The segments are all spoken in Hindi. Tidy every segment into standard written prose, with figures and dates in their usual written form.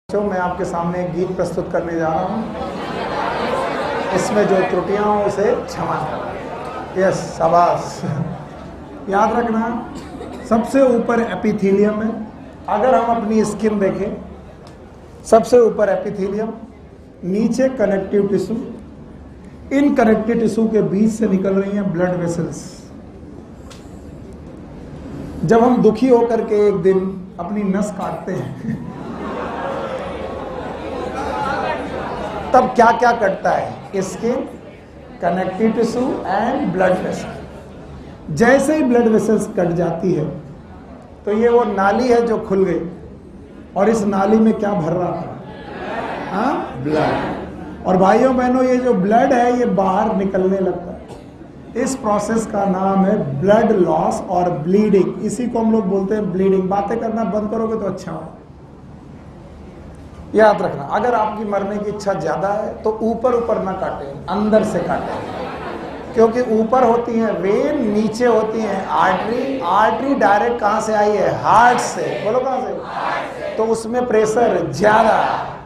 मैं आपके सामने एक गीत प्रस्तुत करने जा रहा हूँ। इसमें जो त्रुटियां हों उसे क्षमा करें। यस, शाबाश। याद रखना, सबसे ऊपर एपिथेलियम है। अगर हम अपनी स्किन देखें, सबसे ऊपर एपिथेलियम, नीचे connective tissue, in connective tissue के बीच से निकल रही हैं ब्लड वेसल्स। जब हम दुखी होकर के एक दिन अपनी नस काटते हैं तब क्या क्या कटता है? Skin, connective tissue and blood vessel. जैसे ही ब्लड वेसल्स कट जाती है तो ये वो नाली है जो खुल गई, और इस नाली में क्या भर रहा था? हाँ, ब्लड। और भाइयों बहनों, ये जो ब्लड है ये बाहर निकलने लगता है। इस प्रोसेस का नाम है ब्लड लॉस और ब्लीडिंग। इसी को हम लोग बोलते हैं ब्लीडिंग। बातें करना बंद करोगे तो अच्छा हो। याद रखना, अगर आपकी मरने की इच्छा ज्यादा है तो ऊपर ऊपर ना काटें, अंदर से काटें। क्योंकि ऊपर होती है वेन, नीचे होती है आर्टरी। आर्टरी डायरेक्ट कहां से आई है? हार्ट से। बोलो कहां से? तो उसमें प्रेशर ज्यादा।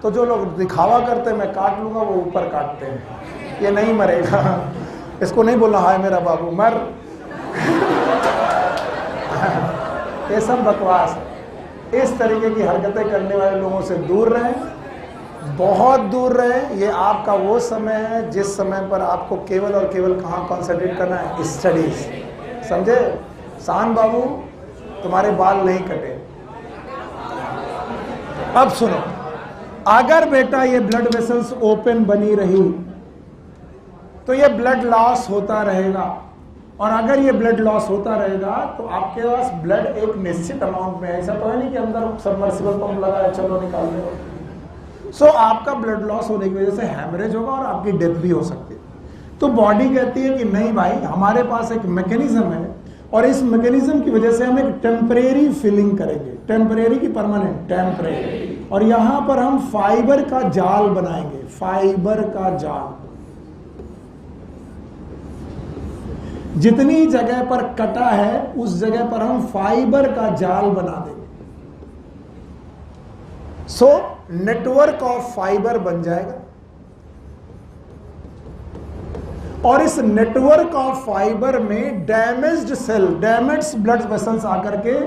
तो जो लोग दिखावा करते हैं मैं काट लूंगा, वो ऊपर काटते हैं। ये नहीं मरेगा। इसको नहीं बोलना हाय मेरा बाबू मर। ये सब बकवास है। इस तरीके की हरकतें करने वाले लोगों से दूर रहें, बहुत दूर रहें। ये आपका वो समय है जिस समय पर आपको केवल और केवल कहाँ कॉन्सेंट्रेट करना है? स्टडीज। समझे? शान बाबू, तुम्हारे बाल नहीं कटे। अब सुनो, अगर बेटा ये ब्लड वेसल्स ओपन बनी रही तो ये ब्लड लॉस होता रहेगा, और अगर ये ब्लड लॉस होता रहेगा तो आपके पास ब्लड एक निश्चित अमाउंट में है। ऐसा तो है नहीं कि अंदर सबमर्सिबल पंप लगा है चलो निकाल दो। सो आपका ब्लड लॉस होने की वजह से हैमरेज होगा और आपकी डेथ भी हो सकती है। तो बॉडी कहती है कि नहीं भाई, हमारे पास एक मैकेनिज्म है, और इस मैकेनिज्म की वजह से हम एक टेम्परेरी फिलिंग करेंगे। टेम्परेरी की परमानेंट? टेम्परेरी। और यहां पर हम फाइबर का जाल बनाएंगे। फाइबर का जाल। जितनी जगह पर कटा है उस जगह पर हम फाइबर का जाल बना देंगे। सो नेटवर्क ऑफ फाइबर बन जाएगा, और इस नेटवर्क ऑफ फाइबर में damaged cell, damaged blood vessels आकर के,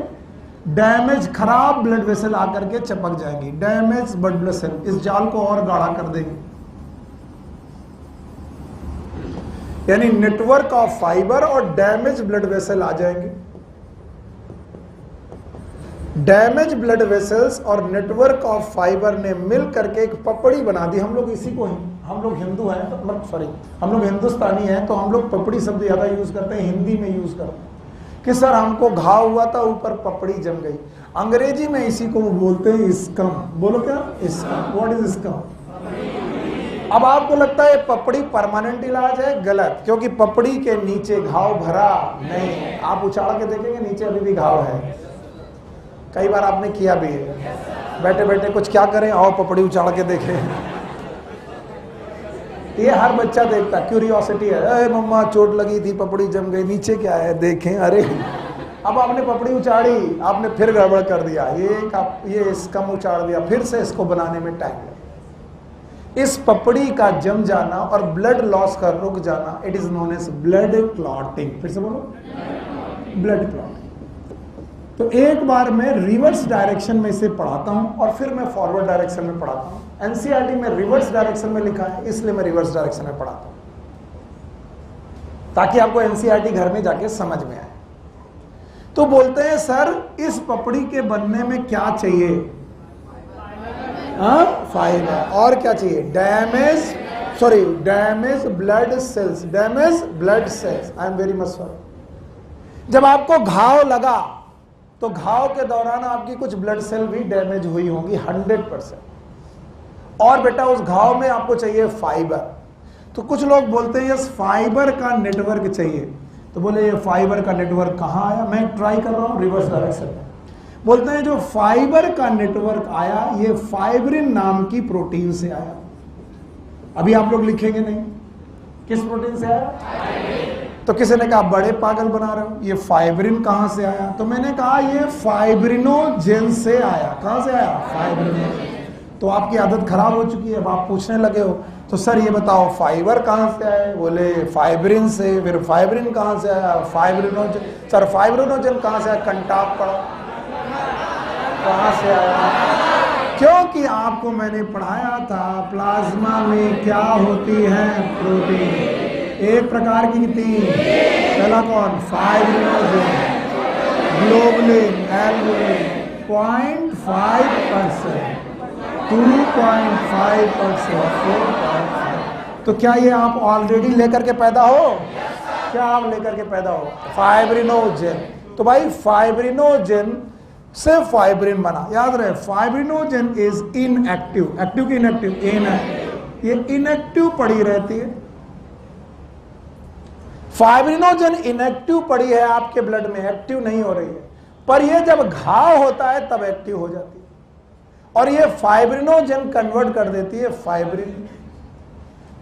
डैमेज खराब ब्लड वेसल आकर के चिपक जाएंगी। डैमेज ब्लड वेसल इस जाल को और गाढ़ा कर देंगे। यानी नेटवर्क ऑफ फाइबर और डैमेज ब्लड वेसल आ जाएंगे। डैमेज ब्लड वेसल्स और नेटवर्क ऑफ फाइबर ने मिल करके एक पपड़ी बना दी। हम लोग इसी को, हम लोग हिंदू हैं तो मतलब सॉरी, हम लोग हिंदुस्तानी हैं तो हम लोग पपड़ी शब्द ज्यादा यूज करते हैं, हिंदी में यूज करते हैं कि सर हमको घाव हुआ था, ऊपर पपड़ी जम गई। अंग्रेजी में इसी को वो बोलते हैं स्कम। बोलो क्या? स्कम। What is scum? अब आपको लगता है पपड़ी परमानेंट इलाज है? गलत। क्योंकि पपड़ी के नीचे घाव भरा नहीं है। आप उछाड़ के देखेंगे नीचे अभी भी घाव है। कई बार आपने किया भी है। बैठे बैठे कुछ क्या करें, आओ पपड़ी उछाड़ के देखें। ये हर बच्चा देखता, क्यूरियोसिटी है। अरे मम्मा चोट लगी थी, पपड़ी जम गई, नीचे क्या है देखें। अरे अब आपने पपड़ी उछाड़ी, आपने फिर गड़बड़ कर दिया, ये स्कम उछाड़ दिया, फिर से इसको बनाने में टाइम लगा। इस पपड़ी का जम जाना और ब्लड लॉस का रुक जाना, it is known as blood clotting. फिर से बोलो, ब्लड क्लॉटिंग। तो एक बार मैं रिवर्स डायरेक्शन में इसे पढ़ाता हूं और फिर मैं फॉरवर्ड डायरेक्शन में पढ़ाता हूं। एनसीईआरटी में रिवर्स डायरेक्शन में लिखा है, इसलिए मैं रिवर्स डायरेक्शन में पढ़ाता हूं ताकि आपको एनसीईआरटी घर में जाके समझ में आए। तो बोलते हैं सर इस पपड़ी के बनने में क्या चाहिए? फाइबर। और क्या चाहिए? Damage blood cells. Damage blood cells. I am very much sorry. जब आपको घाव लगा तो घाव के दौरान आपकी कुछ ब्लड सेल भी डैमेज हुई होंगी 100%। और बेटा उस घाव में आपको चाहिए फाइबर। तो कुछ लोग बोलते हैं यस फाइबर का नेटवर्क चाहिए। तो बोले ये फाइबर का नेटवर्क कहां आया? मैं ट्राई कर रहा हूं रिवर्स डायरेक्शन में। बोलते हैं जो फाइबर का नेटवर्क आया ये फाइब्रिन नाम की प्रोटीन से आया। अभी आप लोग लिखेंगे नहीं, किस प्रोटीन से आया? तो किसी ने कहा बड़े पागल बना रहे हो, ये फाइब्रिन कहां से आया? तो मैंने कहा ये फाइब्रिनोजेन से आया। कहां से आया? फाइब्रिनोजेन। तो आपकी आदत खराब हो चुकी है। अब आप पूछने लगे हो तो सर ये बताओ फाइबर कहाँ से आए, बोले फाइब्रिन से। फिर फाइब्रिन कहाँ से आया, फाइब्रिनोजन। सर फाइब्रिनोजन कहाँ से आया, कंटाप पढ़ो कहाँ से आया, क्योंकि आपको मैंने पढ़ाया था प्लाज्मा में क्या होती है, प्रोटीन। एक प्रकार की 3, पहला कौन, फाइब्रिनोजन, ग्लोबुलिन, एल्बुमिन 0.5%, 2.5%, 4.5। तो क्या ये आप ऑलरेडी लेकर के पैदा हो, क्या आप लेकर के पैदा हो, फाइब्रिनोजन। तो भाई फाइब्रिनोजन से फाइब्रिन बना, याद रहे फाइब्रिनोजन इज इनएक्टिव, एक्टिव की इनएक्टिव, ये इनएक्टिव पड़ी रहती है। फाइब्रिनोजन इनएक्टिव पड़ी है आपके ब्लड में, एक्टिव नहीं हो रही है, पर ये जब घाव होता है तब एक्टिव हो जाती है और ये फाइब्रिनोजन कन्वर्ट कर देती है फाइब्रिन।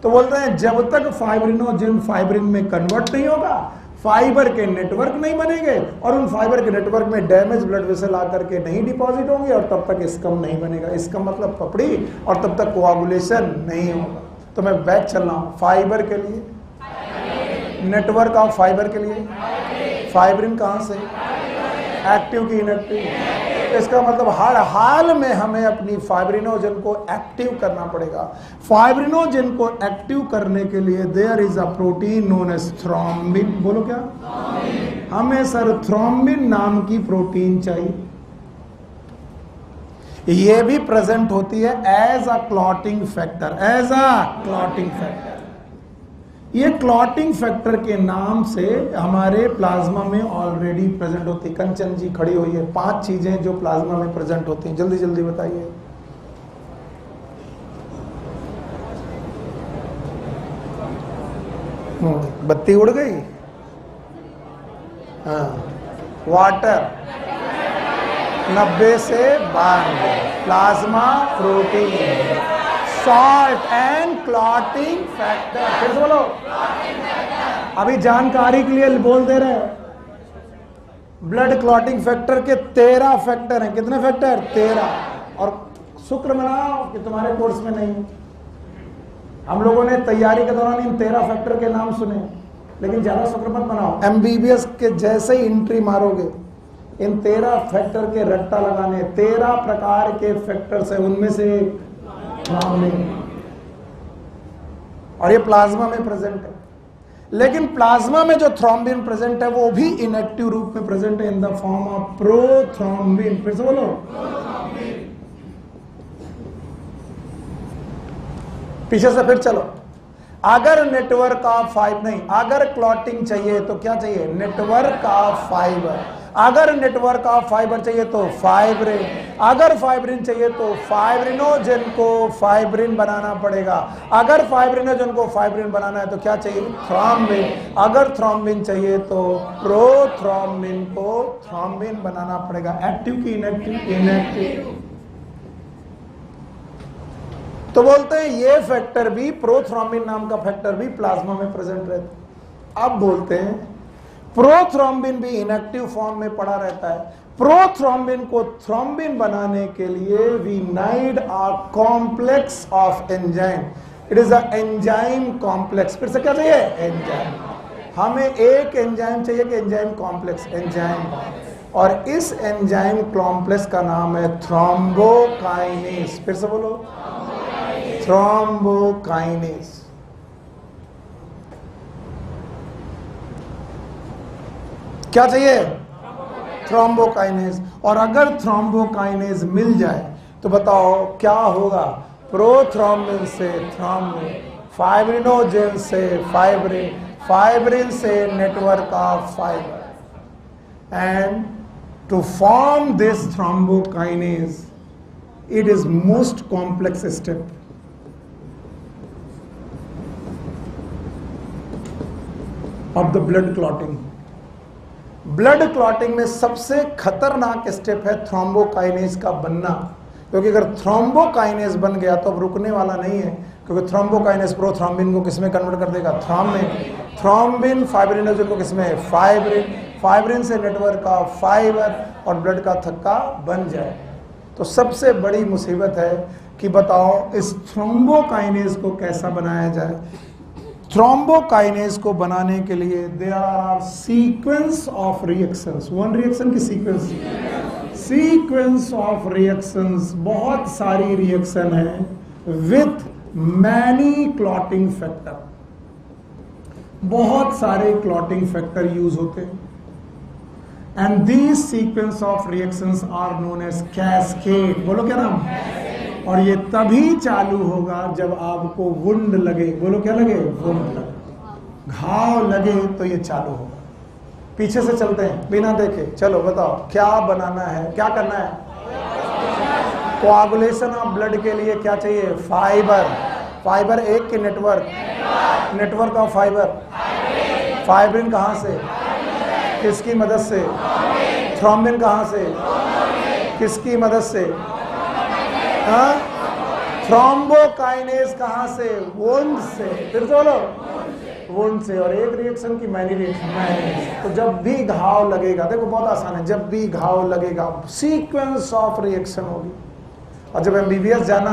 तो बोलते हैं जब तक फाइब्रिनोजन फाइब्रिन में कन्वर्ट नहीं होगा, फाइबर के नेटवर्क नहीं बनेंगे और उन फाइबर के नेटवर्क में डैमेज ब्लड वेसल आकर के नहीं डिपॉजिट होंगे और तब तक स्कम नहीं बनेगा, स्कम मतलब पपड़ी, और तब तक कोआगुलेशन नहीं होगा। तो मैं बैक चल रहा हूं, फाइबर के लिए, नेटवर्क ऑफ फाइबर के लिए, फाइब्रिन कहां से, एक्टिव की इनएक्टिव। इसका मतलब हर हाल में हमें अपनी फाइब्रिनोजन को एक्टिव करना पड़ेगा। फाइब्रिनोजन को एक्टिव करने के लिए there is a protein known as thrombin. बोलो क्या, हमें सर थ्रोम्बिन नाम की प्रोटीन चाहिए। ये भी प्रेजेंट होती है as a clotting factor, as a clotting factor. ये क्लॉटिंग फैक्टर के नाम से हमारे प्लाज्मा में ऑलरेडी प्रेजेंट होती है। कंचन जी खड़ी हुई है, 5 चीजें जो प्लाज्मा में प्रेजेंट होती हैं, जल्दी जल्दी बताइए। बत्ती उड़ गई, हाँ, वाटर 90 से 92, plasma protein, salt and clotting factor. फिर से बोलो, अभी जानकारी के लिए बोल दे रहे हैं, ब्लड क्लॉटिंग फैक्टर के 13 फैक्टर हैं। कितने फैक्टर, 13। और शुक्र मनाओ कि तुम्हारे कोर्स में नहीं, हम लोगों ने तैयारी के दौरान इन 13 फैक्टर के नाम सुने, लेकिन ज्यादा शुक्र मत मनाओ। MBBS के जैसे ही एंट्री मारोगे इन 13 फैक्टर के रट्टा लगाने, 13 प्रकार के फैक्टर है, उनमें से और ये प्लाज्मा में प्रेजेंट है। लेकिन प्लाज्मा में जो थ्रोम्बिन प्रेजेंट है वो भी इनएक्टिव रूप में प्रेजेंट है in the form of prothrombin. फिर से बोलो, पीछे से फिर चलो। अगर नेटवर्क ऑफ फाइबर नहीं, अगर क्लॉटिंग चाहिए तो क्या चाहिए, नेटवर्क ऑफ फाइबर। अगर नेटवर्क ऑफ फाइबर चाहिए तो फाइब्रिन, अगर फाइब्रिन चाहिए तो फाइब्रिनोजन को फाइब्रिन बनाना पड़ेगा। अगर फाइब्रिनोजन को फाइब्रिन बनाना है तो क्या चाहिए, थ्रोम्बिन। अगर थ्रोम्बिन चाहिए तो प्रोथ्रोम्बिन को थ्रोम्बिन बनाना पड़ेगा। एक्टिव की इनएक्टिव, इनएक्टिव। तो बोलते हैं ये फैक्टर भी, प्रोथ्रोम्बिन नाम का फैक्टर भी प्लाज्मा में प्रेजेंट रहता है। अब बोलते हैं प्रोथ्रोम्बिन भी इनएक्टिव फॉर्म में पड़ा रहता है। प्रोथ्रोम्बिन को थ्रोम्बिन बनाने के लिए we need a complex of enzyme. It is a enzyme complex. फिर से क्या चाहिए, एंजाइम। हमें एक एंजाइम चाहिए कि एंजाइम कॉम्प्लेक्स, एंजाइम। और इस एंजाइम कॉम्प्लेक्स का नाम है थ्रोम्बोकाइनेस। फिर से बोलो, थ्रोम्बोकाइनेस। क्या चाहिए, थ्रोम्बोकाइनेस। और अगर थ्रोम्बोकाइनेस मिल जाए तो बताओ क्या होगा, प्रोथ्रोम्बिन से थ्रोम्बिन, फाइब्रिनोजन से फाइब्रिन, फाइब्रिन से network of fiber. And to form this thrombokinase it is most complex step of the blood clotting। Blood clotting में सबसे खतरनाक स्टेप है थ्रोम्बोकाइनेज का बनना, क्योंकि अगर थ्रोम्बोकाइनेज बन गया तो अब रुकने वाला नहीं है, क्योंकि थ्रोम्बोकाइनेज प्रोथ्रोम्बिन को किसमें कन्वर्ट कर देगा, थ्रोम्बिन। थ्रोम्बिन फाइब्रिनोजन को किसमें, फाइब्रिन। फाइब्रिन से नेटवर्क का फाइबर और ब्लड का थक्का बन जाए। तो सबसे बड़ी मुसीबत है कि बताओ इस थ्रोम्बोकाइनेज को कैसा बनाया जाए। थ्रोम्बोकाइनेज को बनाने के लिए there are sequence of reactions, one reaction की सीक्वेंस ऑफ रिएक्शंस, बहुत सारी रिएक्शन है विथ मैनी क्लॉटिंग फैक्टर, बहुत सारे क्लॉटिंग फैक्टर यूज होते हैं। And these sequence of reactions are known as cascade. बोलो क्या नाम? और ये तभी चालू होगा जब आपको वुंड लगे। बोलो क्या लगे? वुंड लगे, घाव लगे तो ये चालू होगा। पीछे से चलते हैं बिना देखे। चलो बताओ क्या बनाना है, क्या करना है? कोआगुलेशन ऑफ ब्लड के लिए क्या चाहिए? फाइबर। फाइबर एक के नेटवर्क ऑफ फाइबर। फाइब्रिन कहां से? किसकी मदद से? थ्रोम्बिन कहां से? किसकी मदद से? थ्रोम्बोकाइनेज कहां से? वुंड से। फिर बोलो, वुंड से। और एक रिएक्शन की मैनी रिएक्शन। तो जब भी घाव लगेगा, देखो बहुत आसान है, जब भी घाव लगेगा सीक्वेंस ऑफ रिएक्शन होगी। और जब एमबीबीएस जाना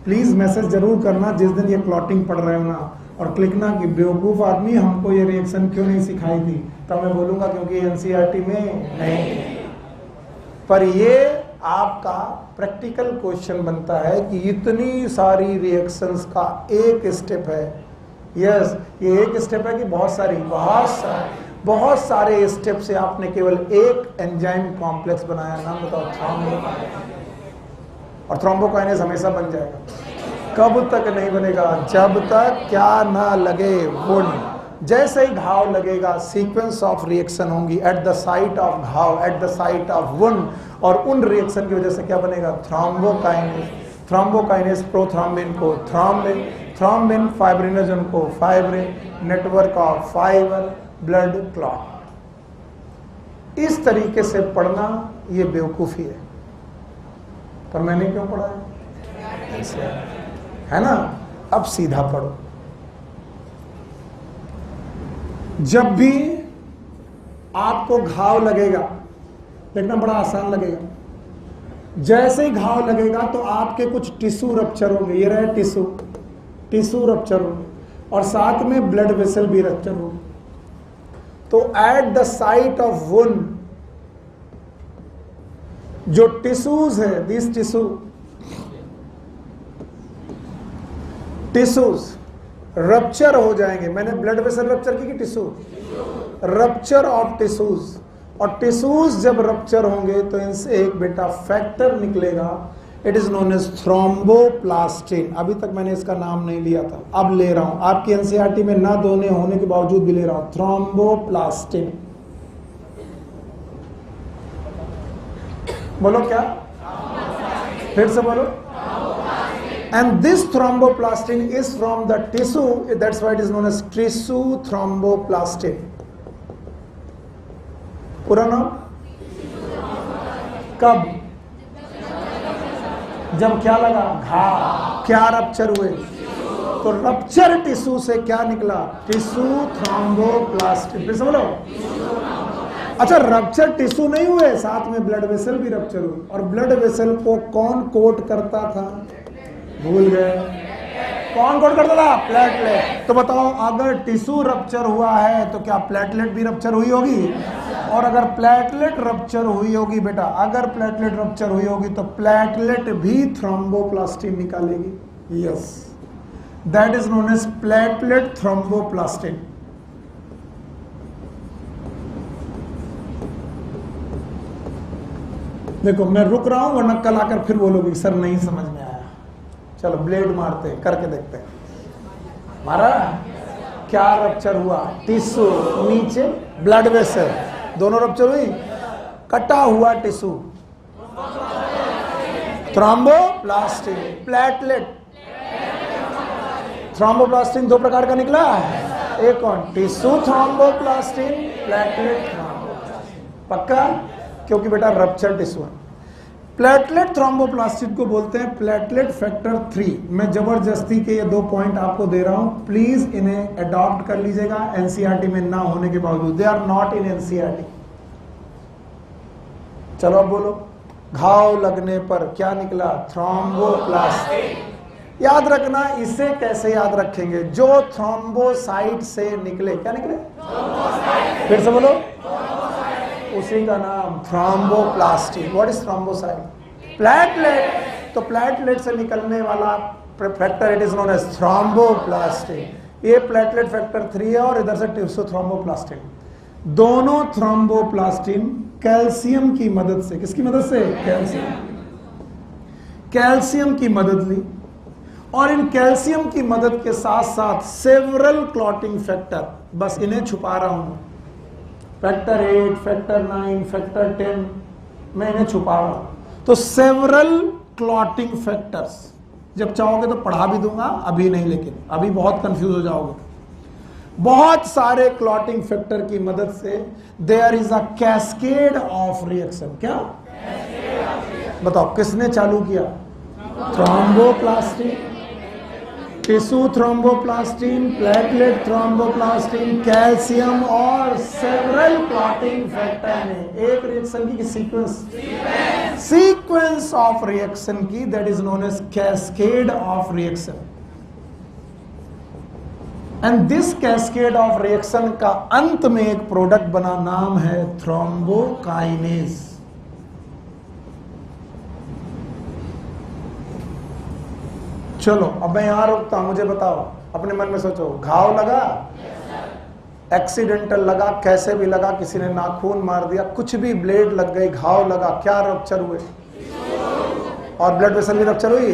प्लीज मैसेज जरूर करना जिस दिन ये क्लॉटिंग पढ़ रहे हो ना, और लिखना कि बेवकूफ आदमी हमको ये रिएक्शन क्यों नहीं सिखाई थी। तब मैं बोलूंगा क्योंकि एनसीईआरटी में नहीं। पर ये आपका प्रैक्टिकल क्वेश्चन बनता है कि इतनी सारी रिएक्शंस का एक स्टेप है। यस, ये एक स्टेप है कि बहुत सारे स्टेप से आपने केवल एक एंजाइम कॉम्प्लेक्स बनाया। नाम बताओ? थ्रोम्बोकाइनेज। और थ्रोम्बोकाइनेज हमेशा बन जाएगा। कब तक नहीं बनेगा? जब तक क्या ना लगे वुंड। जैसे ही घाव लगेगा सीक्वेंस ऑफ रिएक्शन होंगी एट द साइट ऑफ घाव, eight the site of wound. और उन रिएक्शन की वजह से क्या बनेगा? थ्रोम्बोकाइनेज। थ्रोम्बोकाइनेज प्रोथ्रोम्बिन को थ्रोम्बिन, थ्रोम्बिन फाइब्रिनोजन को fibrin, network of fibre, blood clot. इस तरीके से पढ़ना ये बेवकूफी है। पर मैंने क्यों पढ़ा है? ऐसे है ना। अब सीधा पढ़ो। जब भी आपको घाव लगेगा, देखना बड़ा आसान लगेगा। जैसे ही घाव लगेगा तो आपके कुछ टिश्यू रप्चर होंगे। ये रहे टिश्यू रप्चर होंगे, और साथ में ब्लड वेसल भी रप्चर होंगे। तो at the site of wound जो टिश्यूज है, दिस टिश्यूज रप्चर हो जाएंगे। मैंने ब्लड वेसल रप्चर की कि टिश्यू? Rupture of tissues. और टिश्यूज जब रप्चर होंगे तो इनसे एक बेटा फैक्टर निकलेगा, it is known as thromboplastin. अभी तक मैंने इसका नाम नहीं लिया था, अब ले रहा हूं। आपकी एनसीईआरटी में ना दोने होने के बावजूद भी ले रहा हूं। थ्रोम्बोप्लास्टिन। बोलो क्या? फिर से बोलो। And this thromboplastin is from the tissue, that's why it is known as tissue thromboplastin. पूरा नाम? कब? जब क्या लगा? घाव। क्या रप्चर हुए? तो रप्चर टिश्यू से क्या निकला? Tissue thromboplastin. फिर से बोलो। अच्छा, रप्चर टिश्यू नहीं हुए, साथ में ब्लड वेसल भी रप्चर हुई। और ब्लड वेसल को कौन कोट करता था? भूल गए। कौन कोट करता था? प्लेटलेट। तो बताओ, अगर टिश्यू रप्चर हुआ है तो क्या प्लेटलेट भी रप्चर हुई होगी? और अगर प्लेटलेट रप्चर हुई होगी बेटा, अगर प्लेटलेट रप्चर हुई होगी तो प्लेटलेट भी थ्रोम्बोप्लास्टिन निकालेगी। Yes, that is known as platelet thromboplastin. देखो मैं रुक रहा हूं, वरना कल आकर फिर बोलोगे सर नहीं समझ में आया। चलो ब्लेड मारते हैं, करके देखते हैं। मारा? क्या रप्चर हुआ? टिश्यू, नीचे ब्लड वेसल, दोनों रप्चर हुई। कटा हुआ टिश्यू थ्रोम्बोप्लास्टिन, प्लेटलेट। थ्रोम्बोप्लास्टिन दो प्रकार का निकला है, एक कौन? Tissue thromboplastin, platelet thromboplastin. पक्का? क्योंकि बेटा रप्चर टिश्यू है। प्लेटलेट थ्रोम्बोप्लास्टिन को बोलते हैं प्लेटलेट फैक्टर 3। मैं जबरदस्ती के ये 2 पॉइंट आपको दे रहा हूं, प्लीज इन्हें अडॉप्ट कर लीजिएगा एनसीईआरटी में ना होने के बावजूद। They are not in NCERT. चलो अब बोलो, घाव लगने पर क्या निकला? थ्रोम्बोप्लास्टिन। याद रखना, इसे कैसे याद रखेंगे? जो थ्रोम्बोसाइट से निकले, क्या निकले? फिर से बोलो, उसी का नाम thromboplastin. What is thrombocyte? Platelet. तो प्लेटलेट से निकलने वाला factor it is known as thromboplastin. ये प्लेटलेट फैक्टर 3 है और इधर से टिश्यू थ्रोम्बोप्लास्टिन। दोनों थ्रोम्बोप्लास्टिन कैल्शियम की मदद से, किसकी मदद से? कैल्शियम की मदद ली, और इन कैल्शियम की मदद के साथ साथ सेवरल क्लॉटिंग फैक्टर, बस इन्हें छुपा रहा हूं, फैक्टर 8, फैक्टर 9, फैक्टर 10, मैं इन्हें छुपा रहा हूं। तो सेवरल क्लॉटिंग फैक्टर्स, जब चाहोगे तो पढ़ा भी दूंगा, अभी नहीं, लेकिन अभी बहुत कंफ्यूज हो जाओगे। बहुत सारे क्लॉटिंग फैक्टर की मदद से there is a cascade of reaction. क्या? बताओ, किसने चालू किया? Thromboplastin, tissue thromboplastin, platelet thromboplastin, calcium और सेवरल क्लॉटिंग फैक्टर ने एक रिएक्शन की सीक्वेंस ऑफ रिएक्शन की, that is known as cascade of reaction. And this cascade of reaction का अंत में एक प्रोडक्ट बना, नाम है थ्रोम्बोकाइनेज। चलो अब मैं यहां रुकता हूं, मुझे बताओ, अपने मन में सोचो, घाव लगा, एक्सीडेंटल लगा, कैसे भी लगा, किसी ने नाखून मार दिया, कुछ भी, ब्लेड लग गई, घाव लगा, क्या रप्चर हुए? और ब्लड वेसल भी रप्चर हुई?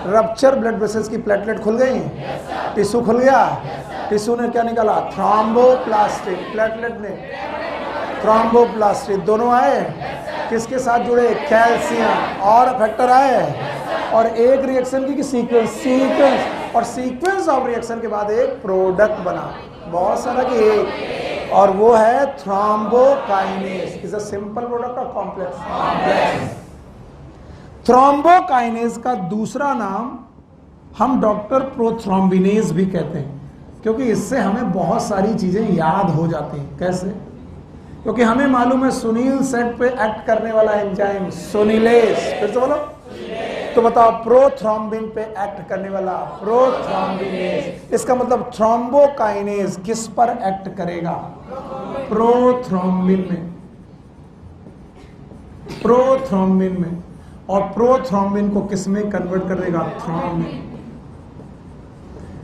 रप्चर ब्लड वेसल्स की प्लेटलेट खुल गई, टिश्यू खुल गया, टिश्यू ने क्या निकाला? थ्रोम्बोप्लास्टिन, प्लेटलेट ने थ्रोम्बोप्लास्टिन, दोनों आए, किसके साथ जुड़े? कैल्शियम, और फैक्टर आए, और एक रिएक्शन की सीक्वेंस, और सीक्वेंस ऑफ रिएक्शन के बाद एक प्रोडक्ट बना, बहुत सारा कि एक, और वो है thrombokinase. Is a simple product of complex. Thrombokinase का दूसरा नाम हम डॉक्टर प्रोथ्रोम्बिनेज भी कहते हैं, क्योंकि इससे हमें बहुत सारी चीजें याद हो जाती हैं। कैसे? क्योंकि हमें मालूम है सुनील सेट पे एक्ट करने वाला एंजाइम सोनिलेज। फिर से बोलो, तो बताओ, प्रोथ्रोम्बिन पे एक्ट करने वाला प्रोथ्रोम्बिनेज। इसका मतलब थ्रोम्बोकाइनेज किस पर एक्ट करेगा? प्रोथ्रोम्बिन में, प्रोथ्रोम्बिन में, और प्रोथ्रोम्बिन को किस में कन्वर्ट कर देगा? थ्रोम्बिन।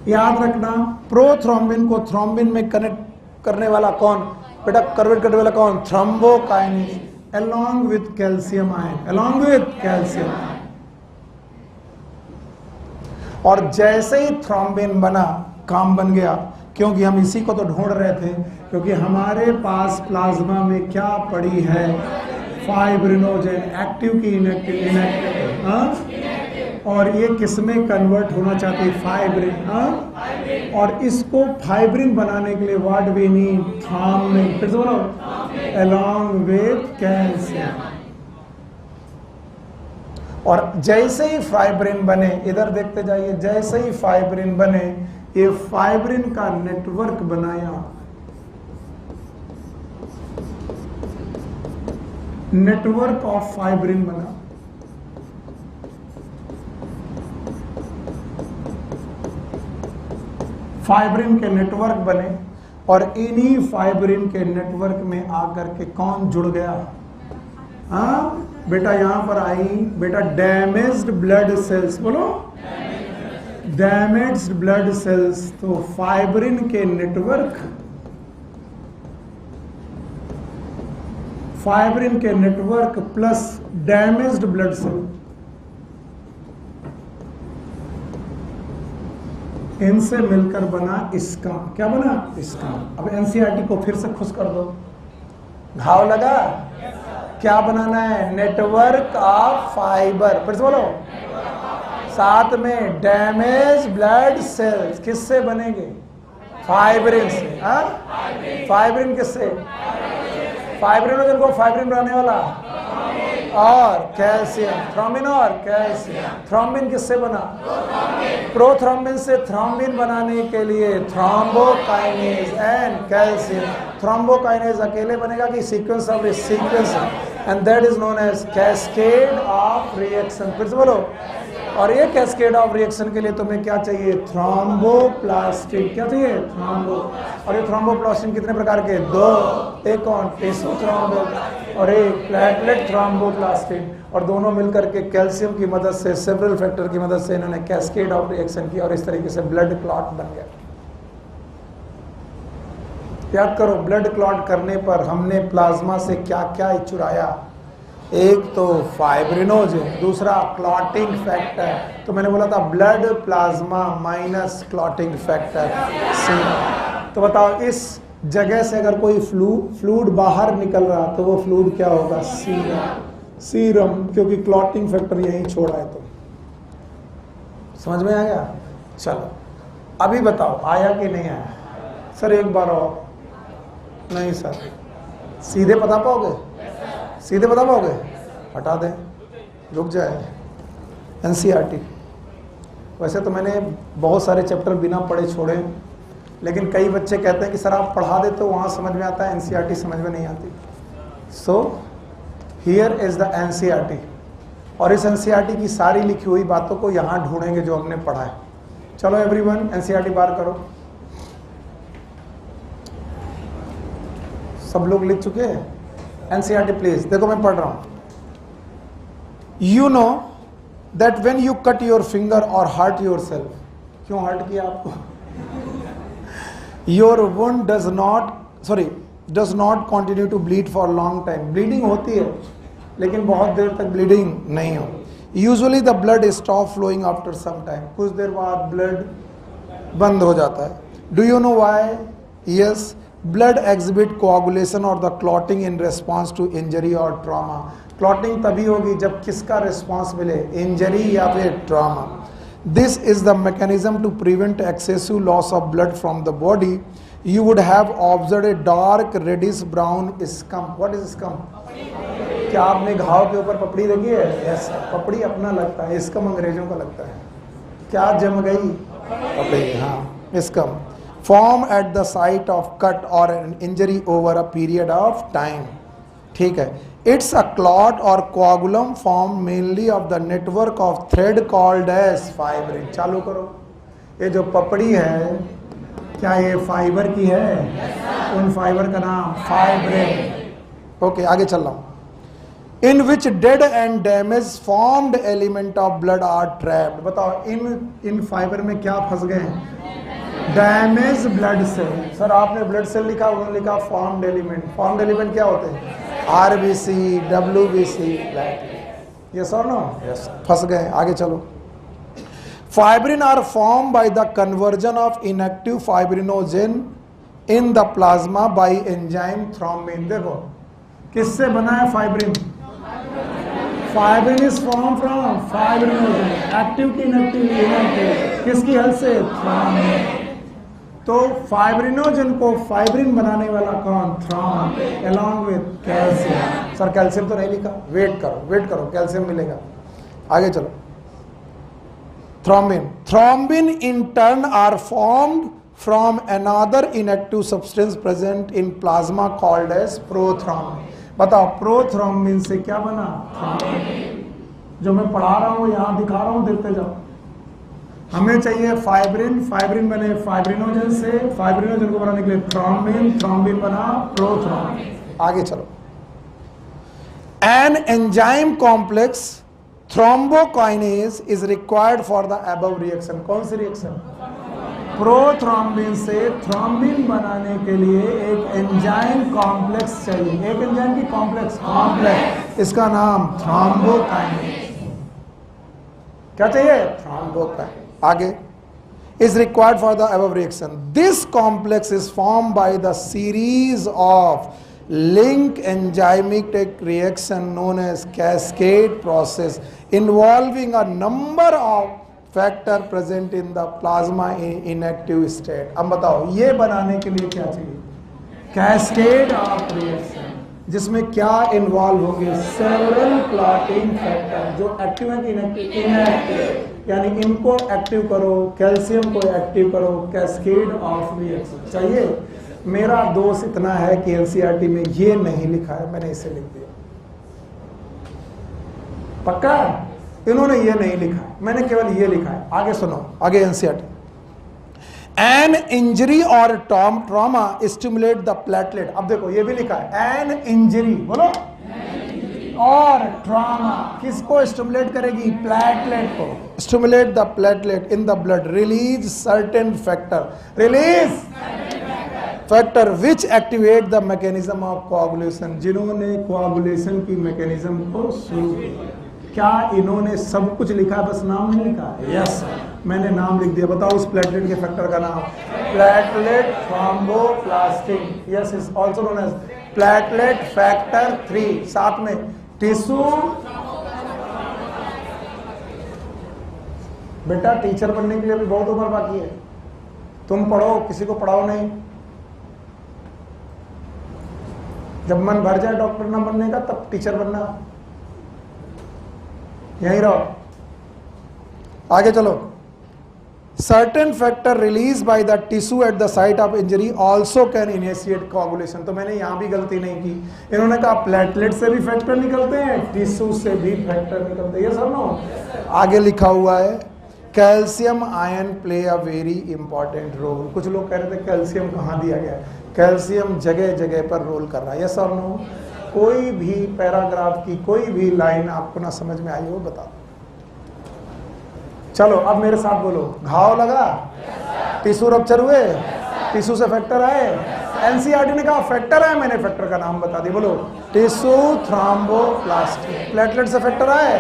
याद रखना, प्रोथ्रोम्बिन को थ्रोम्बिन में कनेक्ट करने वाला कौन? बेटा, कन्वर्ट करने वाला कौन? Thrombokinase, along with calcium ion, along with calcium ion। और जैसे ही थ्रोम्बिन बना, काम बन गया, क्योंकि हम इसी को तो ढूंढ रहे थे, क्योंकि हमारे पास प्लाज्मा में क्या पड़ी है? फाइब्रिनोजेन, एक्टिव की इनएक्टिव? इनएक्टिव। हाँ, और ये किस में कन्वर्ट होना चाहती है? फाइब्रिन। हाँ, और इसको फाइब्रिन बनाने के लिए व्हाट वी नीड? थ्रोम्बिन। फिर बोलो, along with कैल्शियम। और जैसे ही फाइब्रिन बने, इधर देखते जाइए, जैसे ही फाइब्रिन बने, ये फाइब्रिन का नेटवर्क बनाया, नेटवर्क ऑफ फाइब्रिन बना। फाइब्रिन के नेटवर्क बने, और इन्हीं फाइब्रिन के नेटवर्क में आकर के कौन जुड़ गया? हाँ बेटा, यहां पर आई बेटा, डैमेज्ड ब्लड सेल्स। बोलो, डैमेज्ड ब्लड सेल्स। तो फाइब्रिन के नेटवर्क, फाइब्रिन के network plus damaged blood cell, इनसे मिलकर बना इसका, क्या बना? इसका। अब एनसीईआरटी को फिर से खुश कर दो। घाव लगा, क्या बनाना है? Network of fibre. फिर से बोलो, साथ में डैमेज ब्लड सेल्स किससे बनेंगे? फाइब्रिन से। हाँ, फाइब्रिन किससे? फाइब्रिनोजन को फाइब्रिन बनाने वाला, और कैल्शियम, थ्रोम्बिन और कैल्शियम। थ्रोम्बिन किससे बना? प्रोथ्रोम्बिन से थ्रोम्बिन बनाने के लिए थ्रोम्बोकाइनेज एंड कैल्शियम। थ्रोम्बोकाइनेज अकेले बनेगा कि sequence of sequence? And that is known as cascade of reaction. फिर से बोलो। और ये कैस्केड ऑफ रिएक्शन के लिए तुम्हें क्या चाहिए? थ्रोम्बोप्लास्टिन। क्या चाहिए? थ्रोम्बो। और ये थ्रोम्बोप्लास्टिन कितने प्रकार के? दो। एक कौन? टिश्यू थ्रोम्बो और एक प्लेटलेट थ्रोम्बोप्लास्टिन। और दोनों मिलकर के कैल्शियम की मदद से, सेवरल फैक्टर की मदद से इन्होंने कैस्केड ऑफ रिएक्शन की और इस तरीके से ब्लड क्लॉट बन गया। याद करो, ब्लड क्लॉट करने पर हमने प्लाज्मा से क्या क्या चुराया? एक तो फाइब्रिनोजन, दूसरा क्लॉटिंग फैक्टर। तो मैंने बोला था blood plasma minus clotting factor serum. तो बताओ, इस जगह से अगर कोई फ्लूइड बाहर निकल रहा तो वो फ्लूइड क्या होगा? सीरम, क्योंकि क्लॉटिंग फैक्टर यहीं छोड़ा है। तो समझ में आ गया? चलो अभी बताओ आया कि नहीं आया? सर एक बार और। नहीं सर, सीधे बता पाओगे? सीधे बता पाओगे? हटा दें, रुक जाए। एनसीईआरटी। वैसे तो मैंने बहुत सारे चैप्टर बिना पढ़े छोड़े, लेकिन कई बच्चे कहते हैं कि सर आप पढ़ा देते तो वहाँ समझ में आता है, एनसीईआरटी समझ में नहीं आती। So here is the NCERT. और इस एनसीईआरटी की सारी लिखी हुई बातों को यहाँ ढूंढेंगे जो हमने पढ़ा है। चलो एवरीवन, एनसीईआरटी बार करो। सब लोग लिख चुके हैं? NCERT please. देखो मैं पढ़ रहा हूं। You know that when you cut your finger और हर्ट योर सेल्फ। क्यों हर्ट किया आपको? Your wound does not continue to bleed for long time. Bleeding होती है लेकिन बहुत देर तक ब्लीडिंग नहीं हो। Usually the blood stop flowing after some time. कुछ देर बाद ब्लड बंद हो जाता है। Do you know why? Yes, blood exhibit coagulation और the clotting in response to injury और ट्रॉमा। क्लॉटिंग तभी होगी जब किसका रिस्पॉन्स मिले? इंजरी या फिर trauma. This is the mechanism to prevent excessive loss of blood from the body. You would have observe a dark reddish brown scum. What is scum? क्या आपने घाव के ऊपर पपड़ी देखी है? यस, पपड़ी अपना लगता है, स्कम अंग्रेजों का लगता है। क्या जम गई? पपड़ी। हाँ, scum form at the site of cut or an injury over a period of time. ठीक है। It's a clot or coagulum formed mainly of the network of thread called as fibrin. चालू करो। ये जो पपड़ी है क्या ये फाइबर की है? उन फाइबर का नाम फाइब्रिन। ओके, आगे चल रहा हूं। In which dead and damaged formed element of blood are trapped. बताओ इन फाइबर में क्या फंस गए? Damage blood cell. सर आपने ब्लड सेल लिखा, उन्होंने लिखा फॉर्म्ड एलिमेंट। फॉर्म्ड एलिमेंट क्या होते हैं? आरबीसी, डब्ल्यूबीसी, यस और नो? यस। फंस गए। आगे चलो। Fibrin are form by the conversion of inactive fibrinogen in the plasma by enzyme thrombin. देखो किससे बना है fibrin? Fibrin is form from fibrinogen. Active की इनएक्टिव, किसकी हेल्प से? थ्रोम्बिन। तो फाइब्रिनोजन को फाइब्रिन बनाने वाला कौन? Thrombin, along with calcium. Sir calcium तो नहीं लिखा, वेट करो, कैल्शियम मिलेगा। आगे चलो। Thrombin in turn are formed from another inactive substance present in plasma called as prothrombin. बताओ प्रोथ्रोम्बिन से क्या बना? थ्रोम्बिन। जो मैं पढ़ा रहा हूं यहां दिखा रहा हूं, देखते जाओ। हमें चाहिए फाइब्रिन बने फाइब्रिनोजन से, फाइब्रिनोजन को बनाने के लिए थ्रोम्बिन बना प्रोथ्रोम्बिन। आगे चलो। An enzyme complex thrombokinase is required for the above reaction. कौन सी रिएक्शन? प्रोथ्रोम्बिन से थ्रोम्बिन बनाने के लिए एक एंजाइम कॉम्प्लेक्स चाहिए। एक एंजाइम की कॉम्प्लेक्स, इसका नाम थ्रोम्बोकाइनेज। क्या चाहिए? थ्रोम्बोकाइनेज। आगे is required for the above reaction. This complex is formed by the series of link enzymatic reaction known as cascade process involving a number of factor present in the plasma in inactive state. अब बताओ ये बनाने के लिए क्या चाहिए? कैस्केड ऑफ रिएक्शन, जिसमें क्या इन्वॉल्व होंगे? Several clotting factor. जो एक्टिव है कि इनएक्टिव, यानी इनको एक्टिव करो, कैल्शियम को एक्टिव करो। कैस्केड ऑफ रिएक्शन चाहिए। मेरा दोष इतना है कि एनसीईआरटी में ये नहीं लिखा है, मैंने इसे लिख दिया। पक्का? इन्होंने ये नहीं लिखा, मैंने केवल ये लिखा है। आगे सुनो, आगे एनसीईआरटी। एन इंजरी और ट्रॉमा स्टिमुलेट द प्लेटलेट। अब देखो ये भी लिखा है, एन इंजरी, बोलो, और ट्रॉमा किसको स्टिमुलेट करेगी? प्लेटलेट को। Stimulate the platelet in the blood, release certain factor, release factor which activate the mechanism of coagulation. जिन्होंने कोआगुलेशन की मैकेनिज्म को शुरू किया। क्या इन्होंने सब कुछ लिखा, बस नाम नहीं लिखा? यस, मैंने नाम लिख दिया। बताओ उस प्लेटलेट के फैक्टर का नाम? Platelet thromboplastin, yes, is also known as platelet factor 3। साथ में टिश्यू। बेटा टीचर बनने के लिए भी बहुत उम्र बाकी है, तुम पढ़ो, किसी को पढ़ाओ नहीं। जब मन भर जाए डॉक्टर ना बनने का तब टीचर बनना, यहीं रहो। आगे चलो। Certain factor release by the tissue eight the site of injury also can initiate coagulation. तो मैंने यहां भी गलती नहीं की, इन्होंने कहा प्लेटलेट से भी फैक्टर निकलते हैं, टिश्यू से भी फैक्टर निकलते हैं। ये सब ना आगे लिखा हुआ है, calcium ion play a very important role. कुछ लोग कह रहे थे कैल्शियम कहाँ दिया गया है? कैल्शियम जगह जगह पर रोल कर रहा है। यस और नो? कोई भी पैराग्राफ की कोई भी लाइन आपको ना समझ में आई हो बता दो। चलो अब मेरे साथ बोलो, घाव लगा, टिश्यू रप्चर हुए, टिश्यू से फैक्टर आए। एनसीईआरटी ने कहा फैक्टर आए, मैंने फैक्टर का नाम बता दिया। बोलो, टिश्यू थ्रोम्बोप्लास्टिन। प्लेटलेट से फैक्टर आए,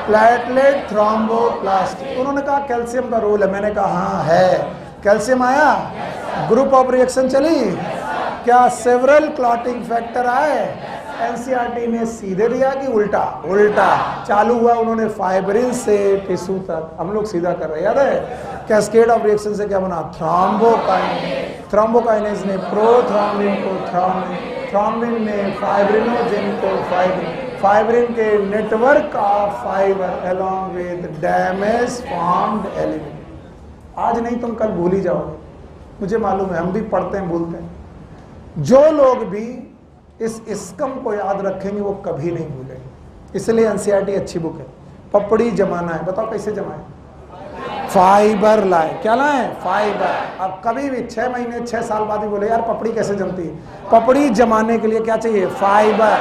प्लेटलेट थ्रोम्बोप्लास्टिन। उन्होंने कहा कैल्शियम का रोल है, मैंने कहा हाँ है। कैल्शियम आया, ग्रुप ऑफ रिएक्शन चली, क्या सेवरल क्लॉटिंग फैक्टर आए? एनसीईआरटी ने सीधे दिया कि उल्टा? उल्टा। चालू हुआ उन्होंने फाइब्रिन से टिश्यू तक, हम लोग सीधा कर रहे हैं, याद है? कैस्केड ऑफ रिएक्शन से क्या बना? थ्रोम्बोकाइनेज। थ्रोम्बोकाइनेज ने प्रोथ्रोम्बिन को थ्रोम्बिन, थ्रोम्बिन ने फाइब्रिनोजेन को फाइब्रिन, फाइब्रिन के network of fibre along with damage formed element. आज नहीं तुम कल भूल ही जाओगे, मुझे मालूम है, हम भी पढ़ते हैं भूलते हैं। जो लोग भी इस स्कम को याद रखेंगे वो कभी नहीं भूलेंगे। इसलिए एनसीईआरटी अच्छी बुक है। पपड़ी जमाना है, बताओ कैसे जमाए? फाइबर लाए। क्या लाए? फाइबर। अब कभी भी 6 महीने 6 साल बाद ही बोले यार पपड़ी कैसे जमती है? पपड़ी जमाने के लिए क्या चाहिए? फाइबर।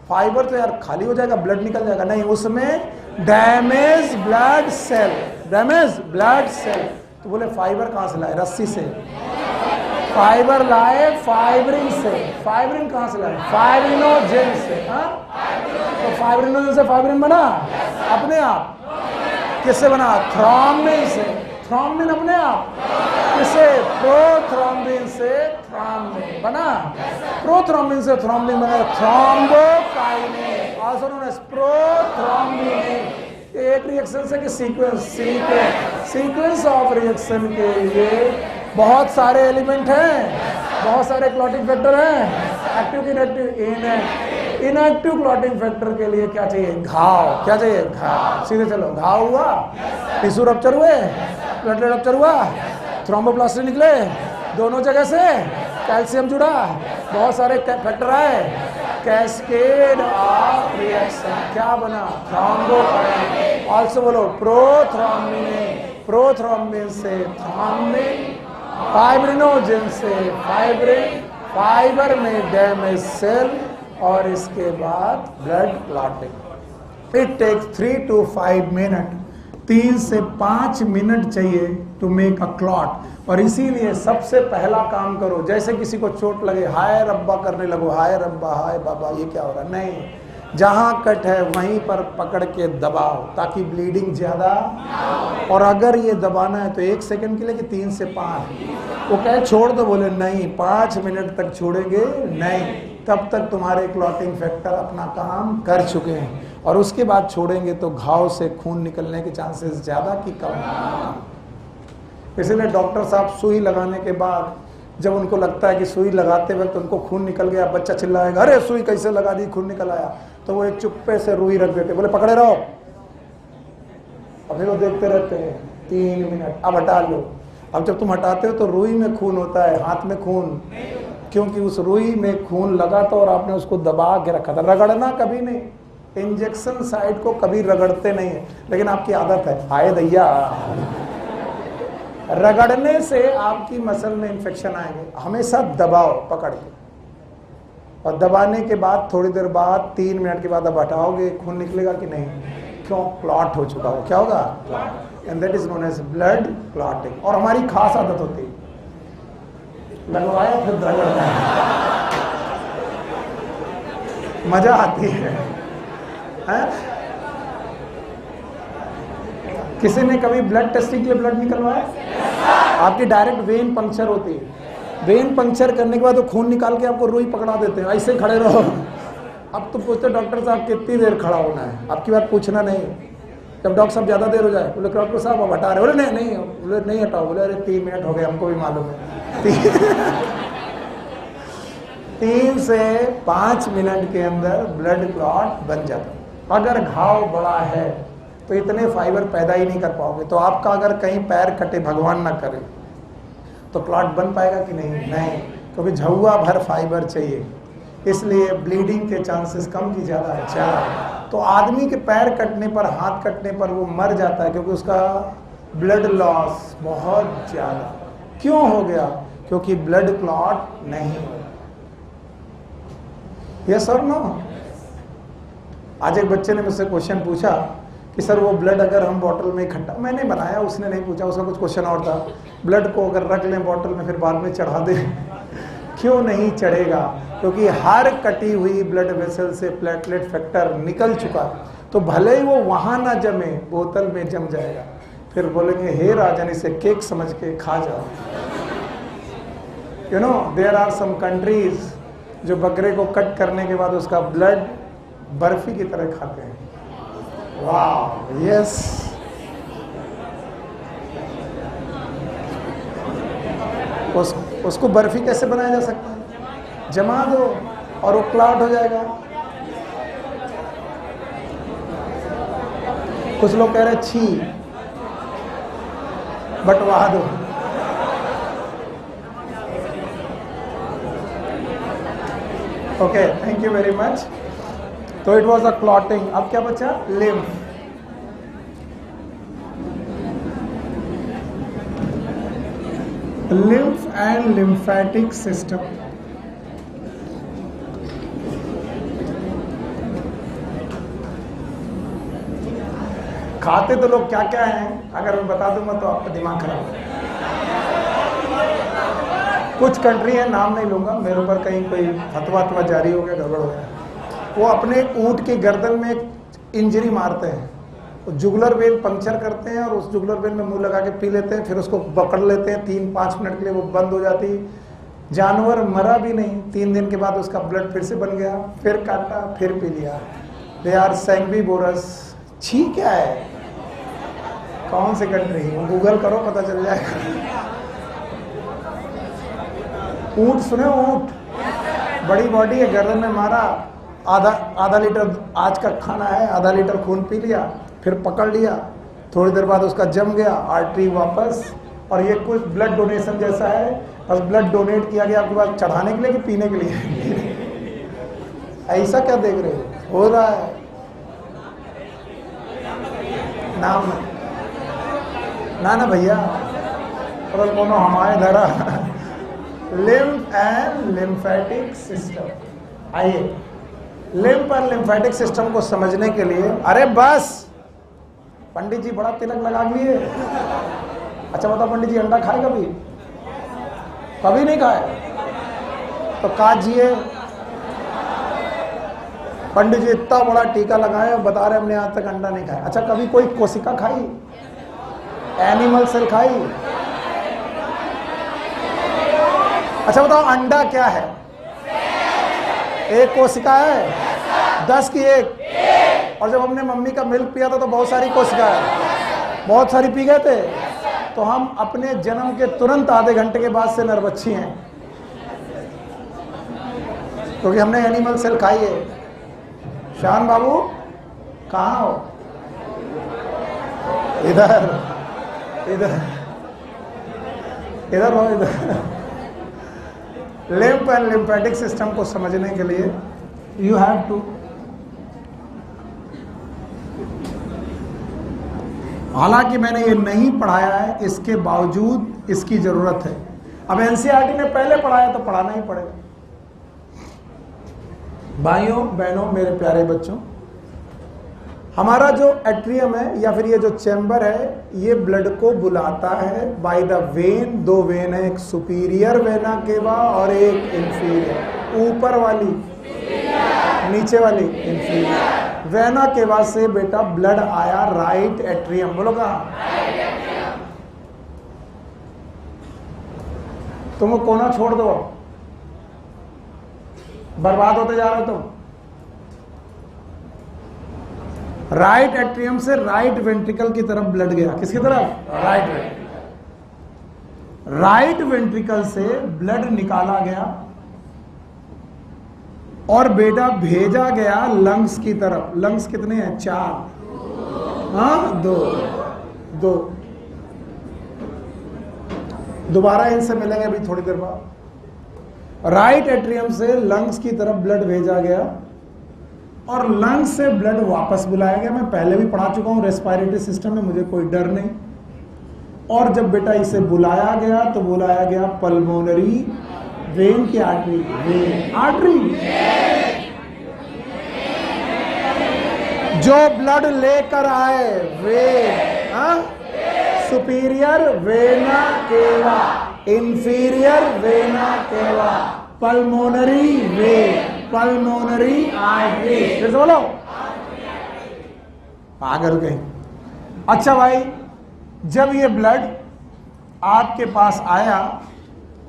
फाइबर तो यार खाली हो जाएगा, ब्लड निकल जाएगा, नहीं, उसमें damage blood cell, damage blood cell. तो बोले फाइबर कहां से लाए? रस्सी से। फाइबर लाए फाइब्रिन से। फाइब्रिन कहां से लाए? फाइब्रिनोजेन से। तो फाइब्रिनोजेन से फाइब्रिन बना अपने आप। किससे बना? थ्रोम्बिन से। थ्रोम्बिन अपने आप किससे? प्रोथ्रोम्बिन से थ्रोम्बिन बना। प्रोथ्रोम्बिन से थ्रोम्बिन बना, thrombokinase, also known as prothrombin. एक रिएक्शन से कि सीक्वेंस ऑफ रिएक्शन के लिए बहुत सारे एलिमेंट हैं, बहुत सारे क्लॉटिंग फैक्टर हैं। एक्टिव की इनएक्टिव, इनएक्टिव क्लॉटिंग फैक्टर के लिए क्या चाहिए? घाव। क्या चाहिए? घाव। सीधे चलो, घाव हुआ, टिश्यू रप्चर हुए, प्लेटलेट रप्चर हुआ, थ्रोम्बोप्लास्टिन निकले, दोनों जगह से कैल्शियम जुड़ा, बहुत सारे फैक्टर आए, कैस्केड ऑफ रिएक्शन। क्या बना? थ्रोम्बोकाइनेज। ऑल्सो बोलो प्रोथ्रोम्बिन, प्रोथ्रोम्बिन से थ्रोम्बिन, फाइब्रिनोजेन से फाइब्रिन, फाइबर में डैमेज सेल, और इसके बाद blood clotting. It takes 3 to 5 minute, 3 से 5 मिनट चाहिए टू मेक अ क्लॉट। और इसीलिए सबसे पहला काम करो, जैसे किसी को चोट लगे हाय रब्बा करने लगो, हाय रब्बा, हाय बाबा, ये क्या हो रहा है? नहीं, जहां कट है वहीं पर पकड़ के दबाओ ताकि ब्लीडिंग ज्यादा। और अगर ये दबाना है तो 1 सेकंड के लिए कि 3 से 5? वो कहे छोड़ दो, बोले नहीं, 5 मिनट तक छोड़ेंगे नहीं, तब तक तुम्हारे क्लॉटिंग फैक्टर अपना काम कर चुके हैं, और उसके बाद छोड़ेंगे तो घाव से खून निकलने के चांसेस ज्यादा कि कम। इसलिए डॉक्टर साहब सुई लगाने के बाद जब उनको लगता है कि सुई लगाते वक्त उनको खून निकल गया, बच्चा चिल्लाएगा अरे सुई कैसे लगा दी, खून निकल आया, तो वो एक चुप्पे से रुई रख देते, बोले पकड़े रहो, अभी वो देखते रहते हैं 3 मिनट, अब हटा लो। अब जब तुम हटाते हो तो रुई में खून होता है, हाथ में खून, क्योंकि उस रुई में खून लगा था और आपने उसको दबा के रखा था। रगड़ना कभी नहीं, इंजेक्शन साइट को कभी रगड़ते नहीं है, लेकिन आपकी आदत है, आए दैया, रगड़ने से आपकी मसल में इंफेक्शन आएंगे। हमेशा दबाओ पकड़ के, और दबाने के बाद थोड़ी देर बाद 3 मिनट के बाद अब हटाओगे, खून निकलेगा कि नहीं? क्यों? क्लॉट हो चुका हो। क्या होगा? Clot, and that is known as blood clotting. और हमारी खास आदत होती है, लगवाया फिर रगड़ना है, मजा आती है। किसी ने कभी ब्लड टेस्टिंग के लिए ब्लड निकलवाया? आपकी डायरेक्ट वेन पंक्चर होती है, वेन पंक्चर करने के बाद वो खून निकाल के आपको रुई पकड़ा देते हैं, ऐसे खड़े रहो। अब तो पूछते डॉक्टर साहब कितनी देर खड़ा होना है? आपकी बात पूछना नहीं। जब डॉक्टर साहब ज्यादा देर हो जाए, बोले डॉक्टर साहब अब हटा रहे, बोले नहीं नहीं, बोले नहीं हटाओ, बोले अरे 3 मिनट हो गए, हमको भी मालूम है। 3 से 5 मिनट के अंदर ब्लड क्लॉट बन जाता है। अगर घाव बड़ा है तो इतने फाइबर पैदा ही नहीं कर पाओगे। तो आपका अगर कहीं पैर कटे, भगवान ना करे, तो क्लॉट बन पाएगा कि नहीं? नहीं, क्योंकि झुआ भर फाइबर चाहिए, इसलिए ब्लीडिंग के चांसेस कम की ज़्यादा है, ज़्यादा। तो आदमी के पैर कटने पर, हाथ कटने पर वो मर जाता है, क्योंकि उसका ब्लड लॉस बहुत ज़्यादा। क्यों हो गया? क्योंकि ब्लड क्लॉट नहीं हो। यस और नो? आज एक बच्चे ने मुझसे क्वेश्चन पूछा कि सर वो ब्लड अगर हम बॉटल में इकट्ठा, मैंने बनाया, उसने नहीं पूछा, उसका कुछ क्वेश्चन और था, ब्लड को अगर रख लें बॉटल में फिर बाद में चढ़ा दें, क्यों नहीं चढ़ेगा? क्योंकि हर कटी हुई ब्लड वेसल से प्लेटलेट फैक्टर निकल चुका, तो भले ही वो वहाँ ना जमे, बोतल में जम जाएगा। फिर बोलेंगे हे राजन, इसे केक समझ के खा जाओ। You know there are some countries जो बकरे को कट करने के बाद उसका ब्लड बर्फी की तरह खाते हैं। वाह, यस। उसको बर्फी कैसे बनाया जा सकता है? जमा दो और वो क्लॉट हो जाएगा। कुछ लोग कह रहे हैं छी, बटवा दो। Okay, thank you very much. तो इट वॉज अ क्लॉटिंग। अब क्या बचा? Lymph. Lymph and lymphatic system. खाते तो लोग क्या क्या हैं, अगर मैं बता दूंगा तो आपका दिमाग खराब है। कुछ कंट्री है, नाम नहीं लूंगा, मेरे ऊपर कहीं कोई फतवा जारी हो गया, गड़बड़ हो गया। वो अपने ऊंट की गर्दन में एक इंजरी मारते हैं, तो जुगुलर वेन पंक्चर करते हैं और उस जुगुलर वेन में मुंह लगा के पी लेते हैं, फिर उसको पकड़ लेते हैं, 3-5 मिनट के लिए वो बंद हो जाती। जानवर मरा भी नहीं, 3 दिन के बाद उसका ब्लड फिर से बन गया, फिर काटा, फिर पी लिया। They are sanguivorous. छी क्या है? कौन सी कंट्री? गूगल करो, पता चल जाएगा। ऊंट सुने? ऊंट बड़ी बॉडी है, गर्दन में मारा, आधा लीटर आज का खाना है, आधा लीटर खून पी लिया, फिर पकड़ लिया, थोड़ी देर बाद उसका जम गया, आर्टरी वापस। और ये कुछ ब्लड डोनेशन जैसा है, बस ब्लड डोनेट किया गया आपके पास चढ़ाने के लिए कि पीने के लिए? ऐसा क्या देख रहे हो रहा है? नाम ना भैया, और कोनो हमारे धरा। Lymph and lymphatic system. आइए, लिम्फ और लिम्फेटिक सिस्टम को समझने के लिए, अरे बस पंडित जी बड़ा तिलक लगा लिए। अच्छा बताओ, पंडित जी अंडा खाए कभी? कभी नहीं खाए, तो काजिए। पंडित जी इतना बड़ा टीका लगाए और बता रहे हमने आज तक अंडा नहीं खाया। अच्छा कभी कोई कोशिका खाई? एनिमल सेल खाई? अच्छा बताओ, अंडा क्या है? एक कोशिका है, 10 की एक। और जब हमने मम्मी का मिल्क पिया था तो बहुत सारी कोशिका है, बहुत सारी पी गए थे। तो हम अपने जन्म के तुरंत आधे घंटे के बाद से नरबच्छी हैं, क्योंकि हमने एनिमल सेल खाई है। शान बाबू कहाँ हो? इधर इधर इधर हो, इधर। लिम्फ एंड लिम्फेटिक सिस्टम को समझने के लिए यू हैव टू हालांकि मैंने ये नहीं पढ़ाया है, इसके बावजूद इसकी जरूरत है। अब एनसीईआरटी ने पहले पढ़ाया तो पढ़ाना ही पड़ेगा। भाइयों बहनों मेरे प्यारे बच्चों, हमारा जो एट्रियम है या फिर ये जो चैम्बर है, ये ब्लड को बुलाता है बाय द वेन। दो वेन है, एक सुपीरियर वेना केवा और एक इंफीरियर। ऊपर वाली नीचे वाली इंफीरियर। वेना केवा से बेटा ब्लड आया राइट एट्रियम। बोलो कहा? तुम कोना छोड़ दो, बर्बाद होते जा रहे हो तुम। राइट एट्रियम से राइट वेंट्रिकल की तरफ ब्लड गया। किसकी तरफ? Right ventricle. राइट वेंट्रिकल से ब्लड निकाला गया और बेटा भेजा गया लंग्स की तरफ। लंग्स कितने हैं? 4। हाँ, 2। दोबारा इनसे मिलेंगे अभी थोड़ी देर बाद। राइट एट्रियम से लंग्स की तरफ ब्लड भेजा गया और लंग्स से ब्लड वापस बुलाया गया। मैं पहले भी पढ़ा चुका हूं रेस्पिरेटरी सिस्टम में, मुझे कोई डर नहीं। और जब बेटा इसे बुलाया गया तो बुलाया गया पल्मोनरी वेन की आर्टरी। वेन आर्टरी जो ब्लड लेकर आए। When superior vena cava, inferior vena cava, pulmonary vein, pulmonary artery. फिर से बोलो, पागल कहीं। अच्छा भाई, जब ये ब्लड आपके पास आया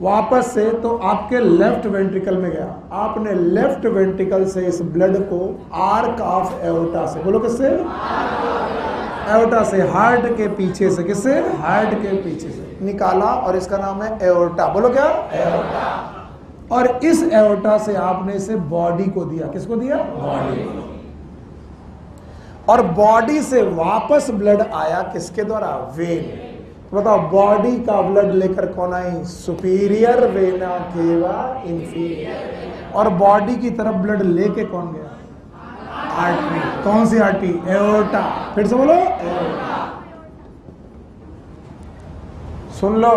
वापस से तो आपके लेफ्ट वेंट्रिकल में गया। आपने लेफ्ट वेंट्रिकल से इस ब्लड को आर्क ऑफ एओर्टा से, बोलो किससे? एओर्टा से, हार्ट के पीछे से। किससे? हार्ट के पीछे से निकाला और इसका नाम है एओर्टा। बोलो क्या? एओर्टा। और इस एओर्टा से आपने इसे बॉडी को दिया। किसको दिया? बॉडी। और बॉडी से वापस ब्लड आया किसके द्वारा? वेन। बताओ, बॉडी का ब्लड लेकर कौन आई? Superior vena cava, inferior. और बॉडी की तरफ ब्लड लेके कौन गया? आर्टरी। कौन सी आर्टरी? एओर्टा। फिर से बोलो, एओर्टा। सुन लो,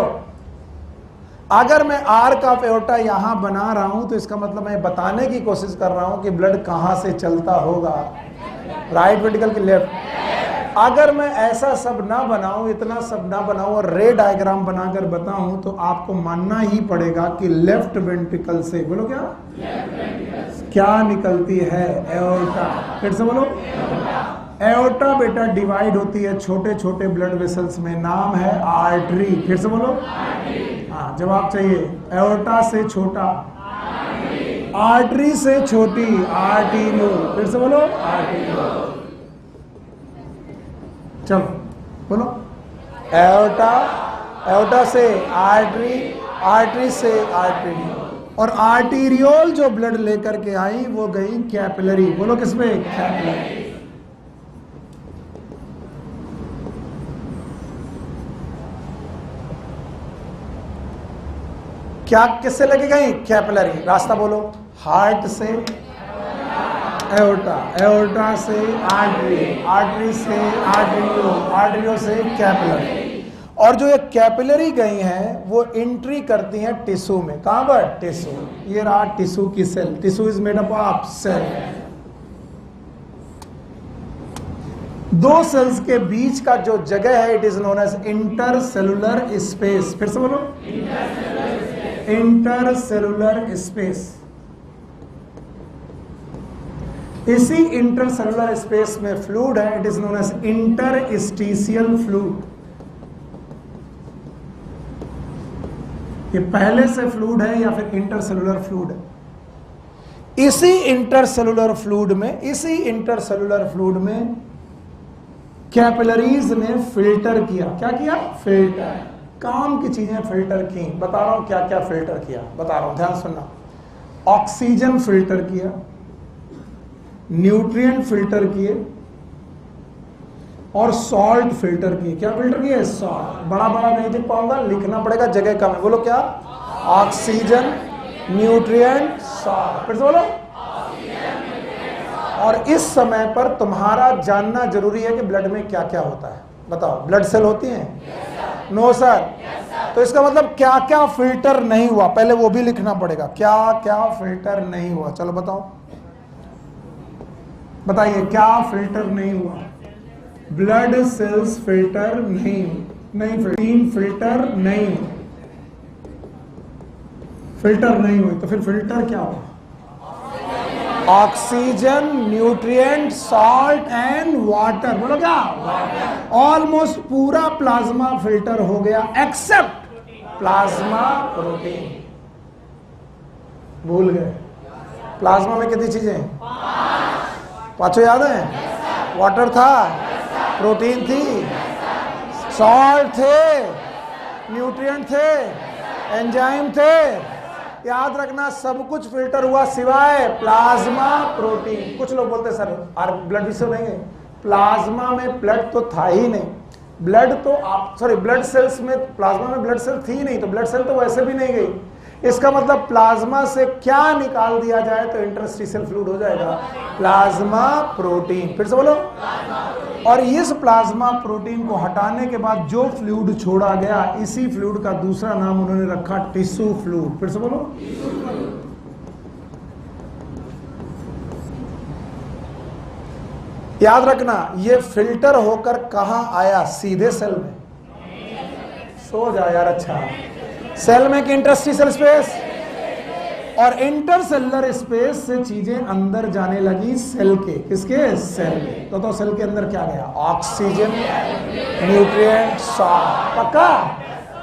अगर मैं आर्क ऑफ एओर्टा यहां बना रहा हूं तो इसका मतलब मैं बताने की कोशिश कर रहा हूं कि ब्लड कहां से चलता होगा? राइट वेंट्रिकल की लेफ्ट। अगर मैं ऐसा सब ना बनाऊं, इतना सब ना बनाऊं और रे डायग्राम बनाकर बताऊं तो आपको मानना ही पड़ेगा कि लेफ्ट वेंट्रिकल से, बोलो क्या? क्या निकलती है? एओर्टा। फिर से बोलो, एओर्टा बेटा डिवाइड होती है छोटे छोटे ब्लड वेसल्स में, नाम है आर्टरी। फिर से बोलो, हाँ जवाब चाहिए। एओर्टा से छोटा, आर्टरी से छोटी, आर्टीरियोल। फिर से बोलो, आर्टीरियोल। चलो बोलो, एओर्टा, एओर्टा से आर्टरी, आर्टरी से आर्टीरियोल। और आर्टीरियोल जो ब्लड लेकर के आई वो गई कैपिलरी। बोलो किसमें? कैपिलरी। क्या किससे लगी गई? कैपिलरी। रास्ता बोलो, हार्ट से एओर्टा, एओर्टा से आर्टरी, आर्टरी से आर्टरियो, आर्टरियो से कैपिलरी। और जो ये कैपिलरी गई हैं वो एंट्री करती हैं टिश्यू में। कहां पर? टिश्यू। ये रहा टिश्यू की cell. Tissue is made up of cell. दो सेल्स के बीच का जो जगह है it is known as intercellular space. फिर से बोलो, इंटरसेलुलर स्पेस। इसी इंटरसेलुलर स्पेस में फ्लूइड है, it is known as interstitial fluid. ये पहले से फ्लूइड है या फिर इंटरसेलुलर फ्लूइड है? इसी इंटरसेलुलर फ्लूइड में कैपिलरीज ने फिल्टर किया। क्या किया? फिल्टर। काम की चीजें फिल्टर की। बता रहा हूं क्या क्या फिल्टर किया, बता रहा हूं, ध्यान सुनना। ऑक्सीजन फिल्टर किया, न्यूट्रिएंट फिल्टर किए और सॉल्ट फिल्टर किए। क्या फिल्टर किए? सॉल्ट। बड़ा बड़ा नहीं लिख पाऊंगा, लिखना पड़ेगा, जगह कम है। बोलो क्या? Oxygen, nutrient, salt. फिर से बोलो। और इस समय पर तुम्हारा जानना जरूरी है कि ब्लड में क्या क्या होता है। बताओ, ब्लड सेल होती हैं? No sir. तो इसका मतलब क्या क्या फिल्टर नहीं हुआ, पहले वो भी लिखना पड़ेगा, क्या क्या फिल्टर नहीं हुआ। चलो बताओ, बताइए क्या फिल्टर नहीं हुआ? ब्लड सेल्स फिल्टर नहीं, प्रोटीन फिल्टर नहीं, फिल्टर नहीं हुई, तो फिर फिल्टर क्या हुआ? Oxygen, nutrient, salt and water. बोलो क्या? ऑलमोस्ट पूरा प्लाज्मा फिल्टर हो गया एक्सेप्ट प्लाज्मा प्रोटीन। भूल गए? प्लाज्मा में कितनी चीजें? पांचों याद है? वाटर था, प्रोटीन थी, सॉल्ट थे, न्यूट्रिएंट थे, एंजाइम थे। याद रखना, सब कुछ फिल्टर हुआ सिवाय प्लाज्मा प्रोटीन। कुछ लोग बोलते सर ब्लड भी से नहीं है, प्लाज्मा में ब्लड तो था ही नहीं, ब्लड तो आप सॉरी ब्लड सेल्स में, प्लाज्मा में ब्लड सेल थी नहीं, तो ब्लड सेल तो वैसे भी नहीं गई। इसका मतलब प्लाज्मा से क्या निकाल दिया जाए तो इंटरस्टिशियल फ्लूइड हो जाएगा? Plasma protein. फिर से बोलो। और इस प्लाज्मा प्रोटीन को हटाने के बाद जो फ्लूइड छोड़ा गया, इसी फ्लूइड का दूसरा नाम उन्होंने रखा टिश्यू फ्लूइड। फिर से बोलो। याद रखना, ये फिल्टर होकर कहां आया? सीधे सेल में। सो जा यार। अच्छा, सेल में कि इंटरस्टिशियल स्पेस? और इंटरसेलुलर स्पेस से चीजें अंदर जाने लगी सेल के। किसके? सेल के। तो सेल के अंदर क्या गया? Oxygen, nutrient, salt. पक्का?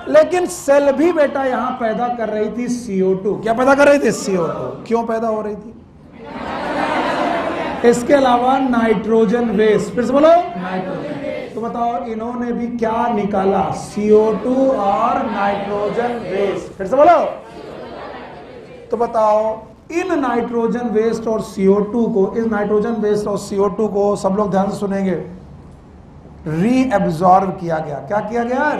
लेकिन सेल भी बेटा यहां पैदा कर रही थी CO2। क्या पैदा कर रही थी? CO2। क्यों पैदा हो रही थी? इसके अलावा नाइट्रोजन वेस्ट। फिर से बोलो, नाइट्रोजन। तो बताओ, इन्होंने भी क्या निकाला? CO2 और नाइट्रोजन वेस्ट। फिर से बोलो। तो बताओ, इन नाइट्रोजन वेस्ट और CO2 को, इस नाइट्रोजन वेस्ट और CO2 को सब लोग ध्यान से सुनेंगे, रीएब्सॉर्ब किया गया। क्या किया गया?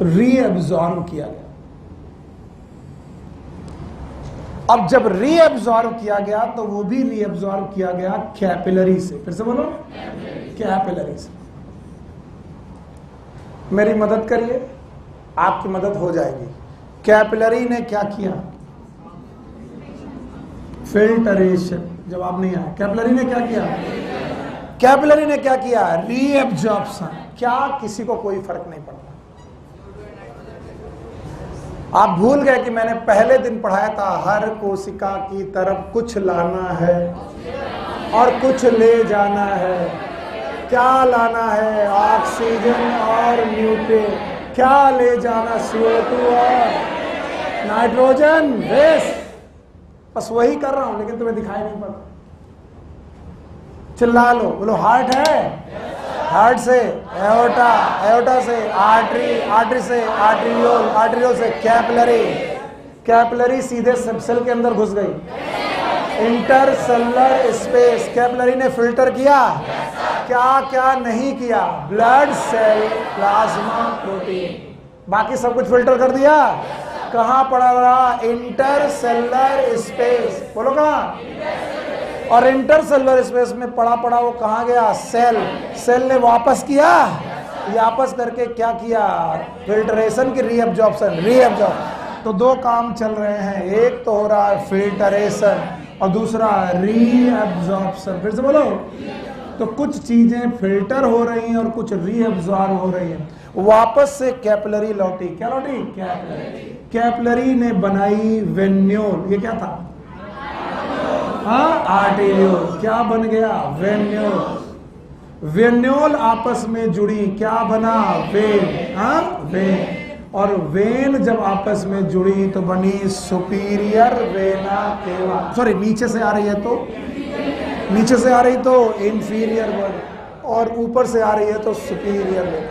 रीएब्सॉर्ब किया गया। अब जब रीएब्सॉर्ब किया गया तो वो भी रीएब्सॉर्ब किया गया कैपिलरी से। फिर से बोलो, कैपिलरी से। मेरी मदद करिए, आपकी मदद हो जाएगी। कैपिलरी ने क्या किया? फिल्टरेशन। जवाब नहीं आया। कैपिलरी ने क्या किया? कैपिलरी ने क्या किया? रीएब्जॉर्प्शन। क्या किसी को कोई फर्क नहीं पड़ता? आप भूल गए कि मैंने पहले दिन पढ़ाया था, हर कोशिका की तरफ कुछ लाना है और कुछ ले जाना है। क्या लाना है? ऑक्सीजन और न्यूट्रिएंट। क्या ले जाना? CO2 और नाइट्रोजन वेस्ट। बस वही कर रहा हूं, लेकिन तुम्हें दिखाई नहीं पड़ता। चिल्ला लो, बोलो हार्ट है, हार्ट से एओर्टा, एओर्टा से आर्टरी, आर्टरी से आर्टरियोल, आर्टरियोल से कैपिलरी, कैपिलरी सीधे सेल के अंदर घुस गई। Intercellular space. कैपिलरी ने फिल्टर किया। क्या क्या नहीं किया? ब्लड सेल, प्लाज्मा प्रोटीन, बाकी सब कुछ फिल्टर कर दिया। कहां पड़ा रहा? Intercellular space. बोलो कहां? और इंटरसेलुलर स्पेस में पड़ा वो कहां गया? सेल। सेल ने वापस किया, वापस करके क्या किया? फिल्टरेशन की रीएब्जॉर्प्शन। तो दो काम चल रहे हैं, एक तो हो रहा है फिल्टरेशन और दूसरा रीएब्जॉर्प्शन। फिर से बोलो। तो कुछ चीजें फिल्टर हो रही हैं और कुछ रीअब्सॉर्ब हो रही हैं। वापस से कैपिलरी लौटी। क्या लौटी? कैपिलरी। कैपिलरी ने बनाई वेन्यूल। ये क्या था? आर्टेरियोल। क्या बन गया? वेन्यूल। वेन्यूल आपस में जुड़ी, क्या बना? वेन। वेन। और वेन जब आपस में जुड़ी तो बनी सुपीरियर वेना केवा। सॉरी, नीचे से आ रही है तो, नीचे से आ रही तो इंफीरियर वेन, और ऊपर से आ रही है तो सुपीरियर वेन।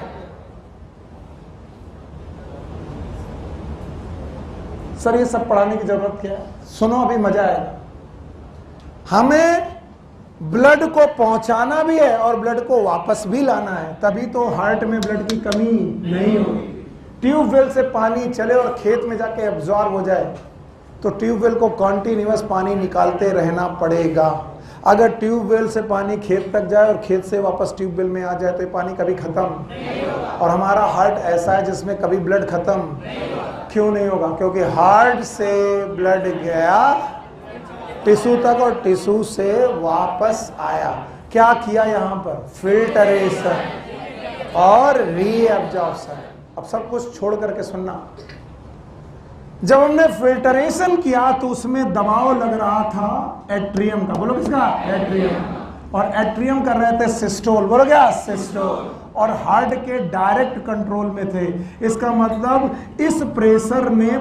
सर ये सब पढ़ाने की जरूरत क्या है? सुनो, अभी मजा आएगा। हमें ब्लड को पहुंचाना भी है और ब्लड को वापस भी लाना है, तभी तो हार्ट में ब्लड की कमी नहीं होगी। ट्यूबवेल से पानी चले और खेत में जाके एब्जॉर्ब हो जाए तो ट्यूबवेल को कॉन्टिन्यूअस पानी निकालते रहना पड़ेगा। अगर ट्यूबवेल से पानी खेत तक जाए और खेत से वापस ट्यूबवेल में आ जाए तो ये पानी कभी खत्म और हमारा हार्ट ऐसा है जिसमें कभी ब्लड खत्म क्यों नहीं होगा? क्योंकि हार्ट से ब्लड गया टिश्यू तक और टिश्यू से वापस आया। क्या किया यहाँ पर? फिल्टरेशन और रीअब्जॉर्प्शन। अब सब कुछ छोड़ करके सुनना, जब हमने फिल्टरेशन किया तो उसमें दबाव लग रहा था एट्रियम का, बोलो किसका? एट्रियम। और एट्रियम कर रहे थे सिस्टोल, बोलो क्या? सिस्टोल। और हार्ट के डायरेक्ट कंट्रोल में थे। इसका मतलब इस प्रेशर ने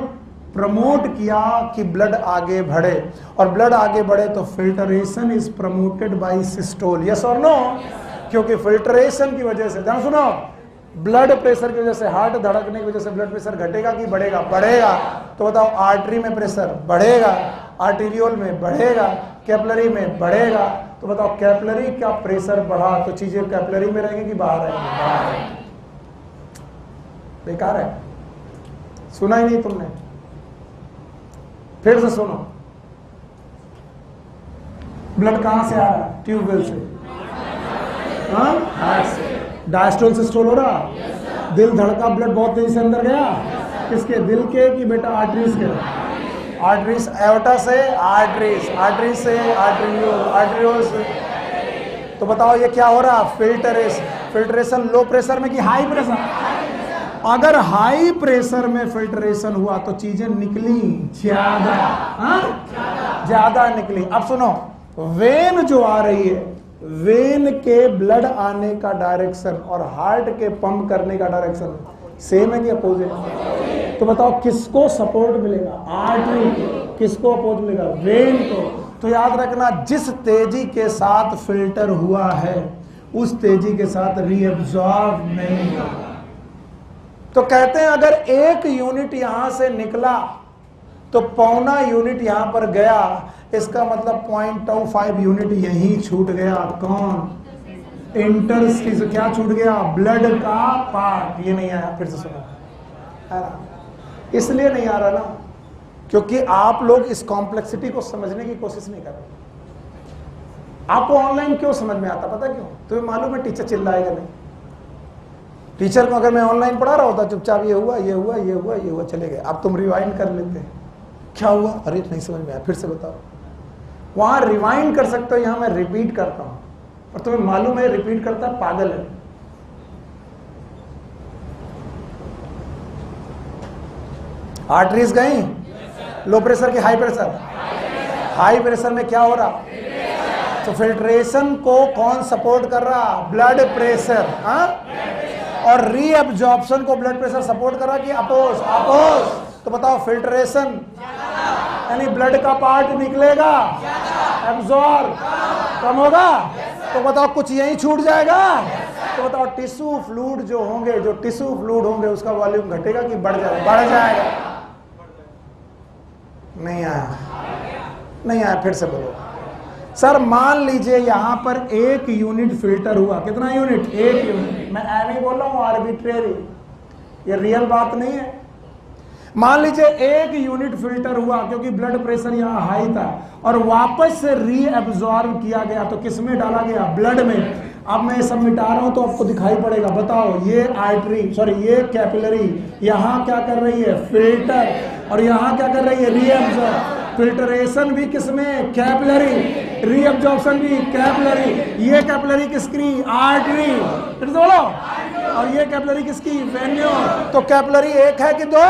प्रमोट किया कि ब्लड आगे बढ़े, और ब्लड आगे बढ़े तो filtration is promoted by systole. Yes और नो? क्योंकि फिल्टरेशन की वजह से, ध्यान सुनो, ब्लड प्रेशर की वजह से, हार्ट धड़कने की वजह से ब्लड प्रेशर घटेगा कि बढ़ेगा? बढ़ेगा। तो बताओ, आर्टरी में प्रेशर बढ़ेगा, आर्टीरियोल में बढ़ेगा, कैपिलरी में बढ़ेगा। तो बताओ, कैपिलरी का प्रेशर बढ़ा तो चीजें कैपिलरी में रहेंगी कि बाहर आएंगी? बाहर। बेकार है, सुना ही नहीं तुमने? फिर से सुनो, ब्लड कहां से आ रहा है? ट्यूबवेल से। हार्ट से। डायस्टोल सिस्टोल हो रहा? दिल धड़का, ब्लड बहुत तेजी से अंदर गया, किसके? दिल के कि बेटा आर्टरीज के? आर्टरीज। एओर्टा से आर्टरीज, आर्टरीज से आर्टरियोल, आर्टरियोल से। तो बताओ ये क्या हो रहा? फिल्टरेशन। फिल्टरेशन लो प्रेशर में कि हाई प्रेशर? अगर हाई प्रेशर में फिल्टरेशन हुआ तो चीजें निकली ज्यादा, ज्यादा निकली। अब सुनो, वेन जो आ रही है, वेन के ब्लड आने का डायरेक्शन और हार्ट के पंप करने का डायरेक्शन सेम है कि अपोजिट? तो बताओ किसको सपोर्ट मिलेगा? आर्टरी। किसको अपोज मिलेगा? वेन को। तो याद रखना, जिस तेजी के साथ फिल्टर हुआ है उस तेजी के साथ रीअब्सॉर्ब नहीं होगा। तो कहते हैं अगर 1 यूनिट यहां से निकला तो 1.25 यूनिट यहां पर गया, इसका मतलब 0.25 यूनिट यहीं छूट गया। कौन? इंटरस्टिशियल। क्या छूट गया? ब्लड का पार्ट। ये नहीं आया? फिर से सुनो, इसलिए नहीं आ रहा ना क्योंकि आप लोग इस कॉम्प्लेक्सिटी को समझने की कोशिश नहीं कर रहे। आपको ऑनलाइन क्यों समझ में आता? पता क्यों? तुम्हें मालूम है टीचर चिल्लाएगा नहीं। टीचर को अगर मैं ऑनलाइन पढ़ा रहा होता, चुपचाप ये हुआ, ये हुआ, ये हुआ, ये हुआ, चले गए। अब तुम रिवाइंड कर लेते हैं, क्या हुआ? अरे नहीं समझ में आया, फिर से बताओ। वहां रिवाइंड कर सकते हो, यहां मैं रिपीट करता हूं और तुम्हें मालूम है रिपीट करता पागल है। आर्टरीज गई, लो प्रेशर की हाई प्रेशर? हाई प्रेशर में क्या हो रहा? तो फिल्ट्रेशन को कौन सपोर्ट कर रहा? Blood pressure. और रीअब्जॉर्प्शन को ब्लड प्रेशर सपोर्ट कर रहा कि अपोज? अपोज। तो बताओ, फिल्ट्रेशन यानी ब्लड का पार्ट निकलेगा, एब्जॉर्ब कम होगा। तो बताओ कुछ यहीं छूट जाएगा। तो बताओ टिश्यू फ्लूइड जो होंगे, जो टिश्यू फ्लूइड होंगे उसका वॉल्यूम घटेगा कि बढ़ जाएगा? बढ़ जाएगा। नहीं आया? नहीं आया? फिर से बोलो। सर मान लीजिए यहां पर 1 यूनिट फिल्टर हुआ। कितना यूनिट? 1 यूनिट। मैं एम बोल रहा हूं, आर्बिट्रेरी, ये रियल बात नहीं है। मान लीजिए 1 यूनिट फिल्टर हुआ क्योंकि ब्लड प्रेशर यहां हाई था और वापस से रीअब्सॉर्ब किया गया तो किसमें डाला गया? ब्लड में। अब मैं ये सब मिटा रहा हूं तो आपको दिखाई पड़ेगा। बताओ, ये आर्टरी, सॉरी ये कैपिलरी यहां क्या कर रही है? फिल्टर। और यहां क्या कर रही है? रीअब्सॉर्ब। फिल्टरेशन भी किसमें? कैपिलरी। रीअब्जॉर्प्शन भी कैपिलरी। ये कैपिलरी किसकी? आर्टरी। फिर से बोलो। और ये कैपिलरी किसकी? वेन्यूल। तो कैपिलरी एक है कि 2?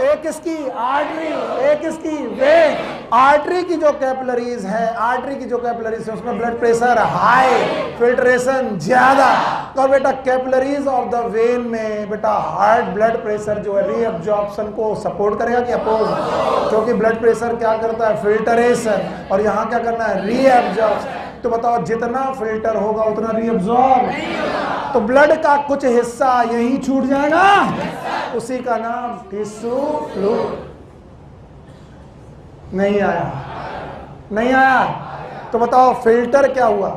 एक किसकी? आर्टरी। एक किसकी? वेन। आर्टरी की जो कैपिलरीज है, आर्टरी की जो कैपिलरीज है उसमें ब्लड प्रेशर हाई, फिल्ट्रेशन ज्यादा। तो बेटा कैपिलरीज ऑफ द वेन में बेटा हार्ट ब्लड प्रेशर जो है रीअब्जॉर्प्शन को सपोर्ट करेगा कि अपोज? क्योंकि ब्लड प्रेशर क्या करता है? फिल्टरेशन। और यहाँ क्या करना है? रीअब्जॉर्प्शन। तो बताओ जितना फिल्टर होगा उतना रीअब्सॉर्ब। तो ब्लड का कुछ हिस्सा यही छूट जाएगा, उसी का नाम टिश्यू फ्लूइड। नहीं आया? नहीं आया? तो बताओ फिल्टर क्या हुआ?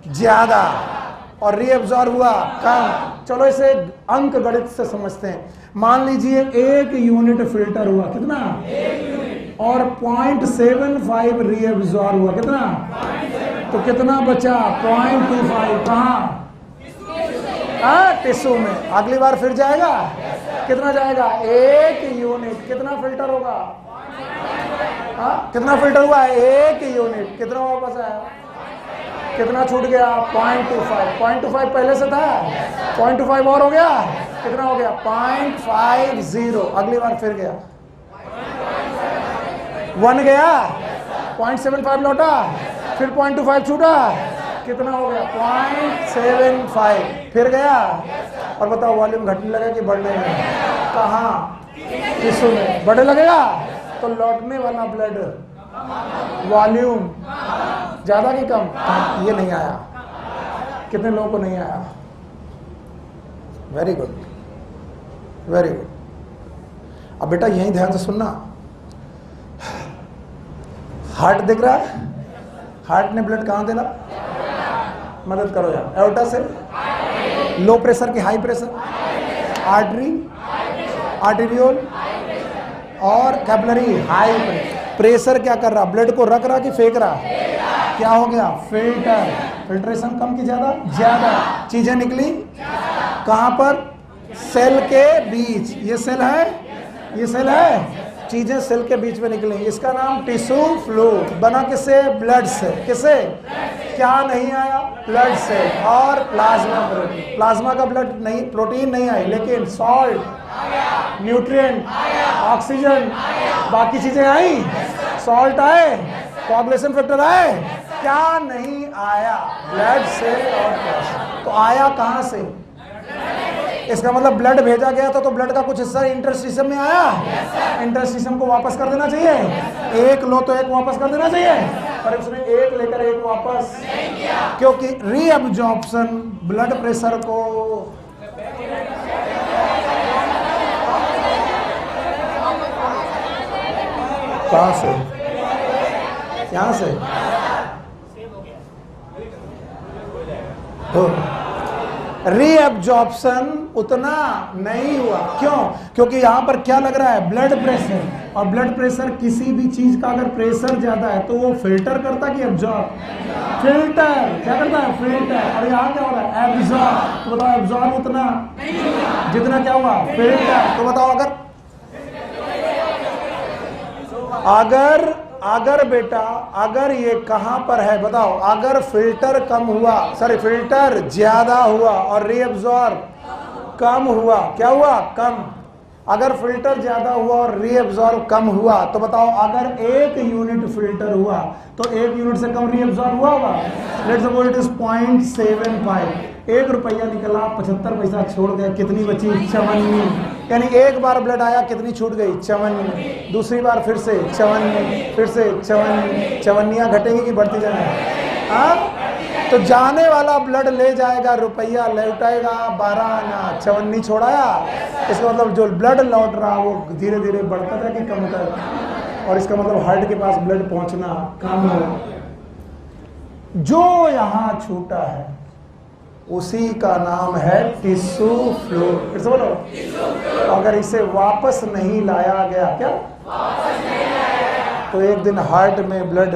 ज्यादा, और रीअब्सॉर्ब हुआ कम। चलो इसे अंक गणित से समझते हैं। मान लीजिए 1 यूनिट फिल्टर हुआ। कितना? 1 यूनिट। और 0.75 रीअब्जॉर्ब हुआ। कितना? तो कितना बचा? 0.25। कहाँ? टिश्यू में। अगली बार फिर जाएगा, कितना जाएगा? 1 यूनिट। कितना फिल्टर होगा? कितना फिल्टर हुआ? 1 यूनिट। कितना वापस आया? कितना छूट गया? 0.25। 0.25 पहले से था, 0.25 और हो गया। कितना हो गया? 0.50। अगली बार फिर गया, 1 गया, 0.75 लौटा, फिर 0.25 छूटा, कितना हो गया? 0.75। फिर गया, और बताओ वॉल्यूम घटने लगा कि बढ़ने लगा? कहाँ? टिश्यू में। बढ़ने लगेगा तो लौटने वाला ब्लड वॉल्यूम ज्यादा कि कम? ये नहीं आया। कितने लोगों को नहीं आया? Very good, very good. अब बेटा यही ध्यान से सुनना। हार्ट दिख रहा है? हार्ट ने ब्लड कहां देना? मदद करो यार। एओर्टा से लो प्रेशर की हाई प्रेशर, आर्टरी, आर्टेरियोल और कैपिलरी हाई प्रेशर। क्या कर रहा? ब्लड को रख रहा कि फेंक रहा? क्या हो गया? फिल्टर। फिल्ट्रेशन कम की ज्यादा? ज्यादा। चीजें निकली कहां पर? सेल के बीच। ये सेल है, ये सेल है, चीजें सेल के बीच में निकली। इसका नाम टिश्यू फ्लूइड। बना किससे? ब्लड से। किससे? क्या नहीं आया? ब्लड से। और प्लाज्मा प्रोटीन। प्लाज्मा का ब्लड नहीं, प्रोटीन नहीं आई, लेकिन सॉल्ट, न्यूट्रिएंट, ऑक्सीजन, बाकी चीजें आई। सॉल्ट आए, कोआगुलेशन फैक्टर आए, क्या नहीं आया? ब्लड से और प्लाज्मा। तो आया कहां से? इसका मतलब ब्लड भेजा गया था, तो ब्लड का कुछ हिस्सा इंटरस्टिशियम में आया। इंटरस्टिशियम को वापस कर देना चाहिए। एक लो तो एक वापस कर देना चाहिए, पर उसने एक लेकर एक वापस नहीं किया, क्योंकि रीअब्जॉर्प्शन ब्लड प्रेशर को कहां से? यहां से रीअब्जॉर्प्शन उतना नहीं हुआ। क्यों? क्योंकि यहां पर क्या लग रहा है? Blood pressure. और ब्लड प्रेशर, किसी भी चीज का अगर प्रेशर ज्यादा है तो वो फिल्टर करता कि एब्जॉर्ब? फिल्टर। क्या करता है? फिल्टर। और यहां क्या हो रहा है? एब्जॉर्ब। तो बताओ एब्जॉर्ब उतना जितना क्या हुआ? फिल्टर। तो बताओ अगर बेटा, अगर ये कहां पर है? बताओ, अगर फिल्टर कम हुआ, सॉरी फिल्टर ज्यादा हुआ और रीअब्जॉर्ब कम हुआ, क्या हुआ? कम। अगर फिल्टर ज्यादा हुआ और रीअब्जॉर्ब कम हुआ, तो बताओ अगर 1 यूनिट फिल्टर हुआ तो 1 यूनिट से कम रीअब्जॉर्ब हुआ होगा। Let's suppose it is 0.75। 1 रुपया निकला, 75 पैसा छोड़ गए, कितनी बची? 54। यानी एक बार ब्लड आया, कितनी छूट गई? 54। दूसरी बार फिर से 54, फिर से 54। 54 घटेंगी कि बढ़ती जाएगी? हाँ। तो जाने वाला ब्लड ले जाएगा रुपया, लौटाएगा 12 आना। 54 छोड़ाया, इसका मतलब जो ब्लड लौट रहा वो धीरे धीरे बढ़ता था कि कम होता है। और इसका मतलब हार्ट के पास ब्लड पहुंचना कम हो। जो यहां छूटा है उसी का नाम है टिश्यू फ्लूइड। फिर से बोलो, अगर इसे वापस नहीं लाया गया, क्या वापस नहीं लाया, तो एक दिन हार्ट में ब्लड,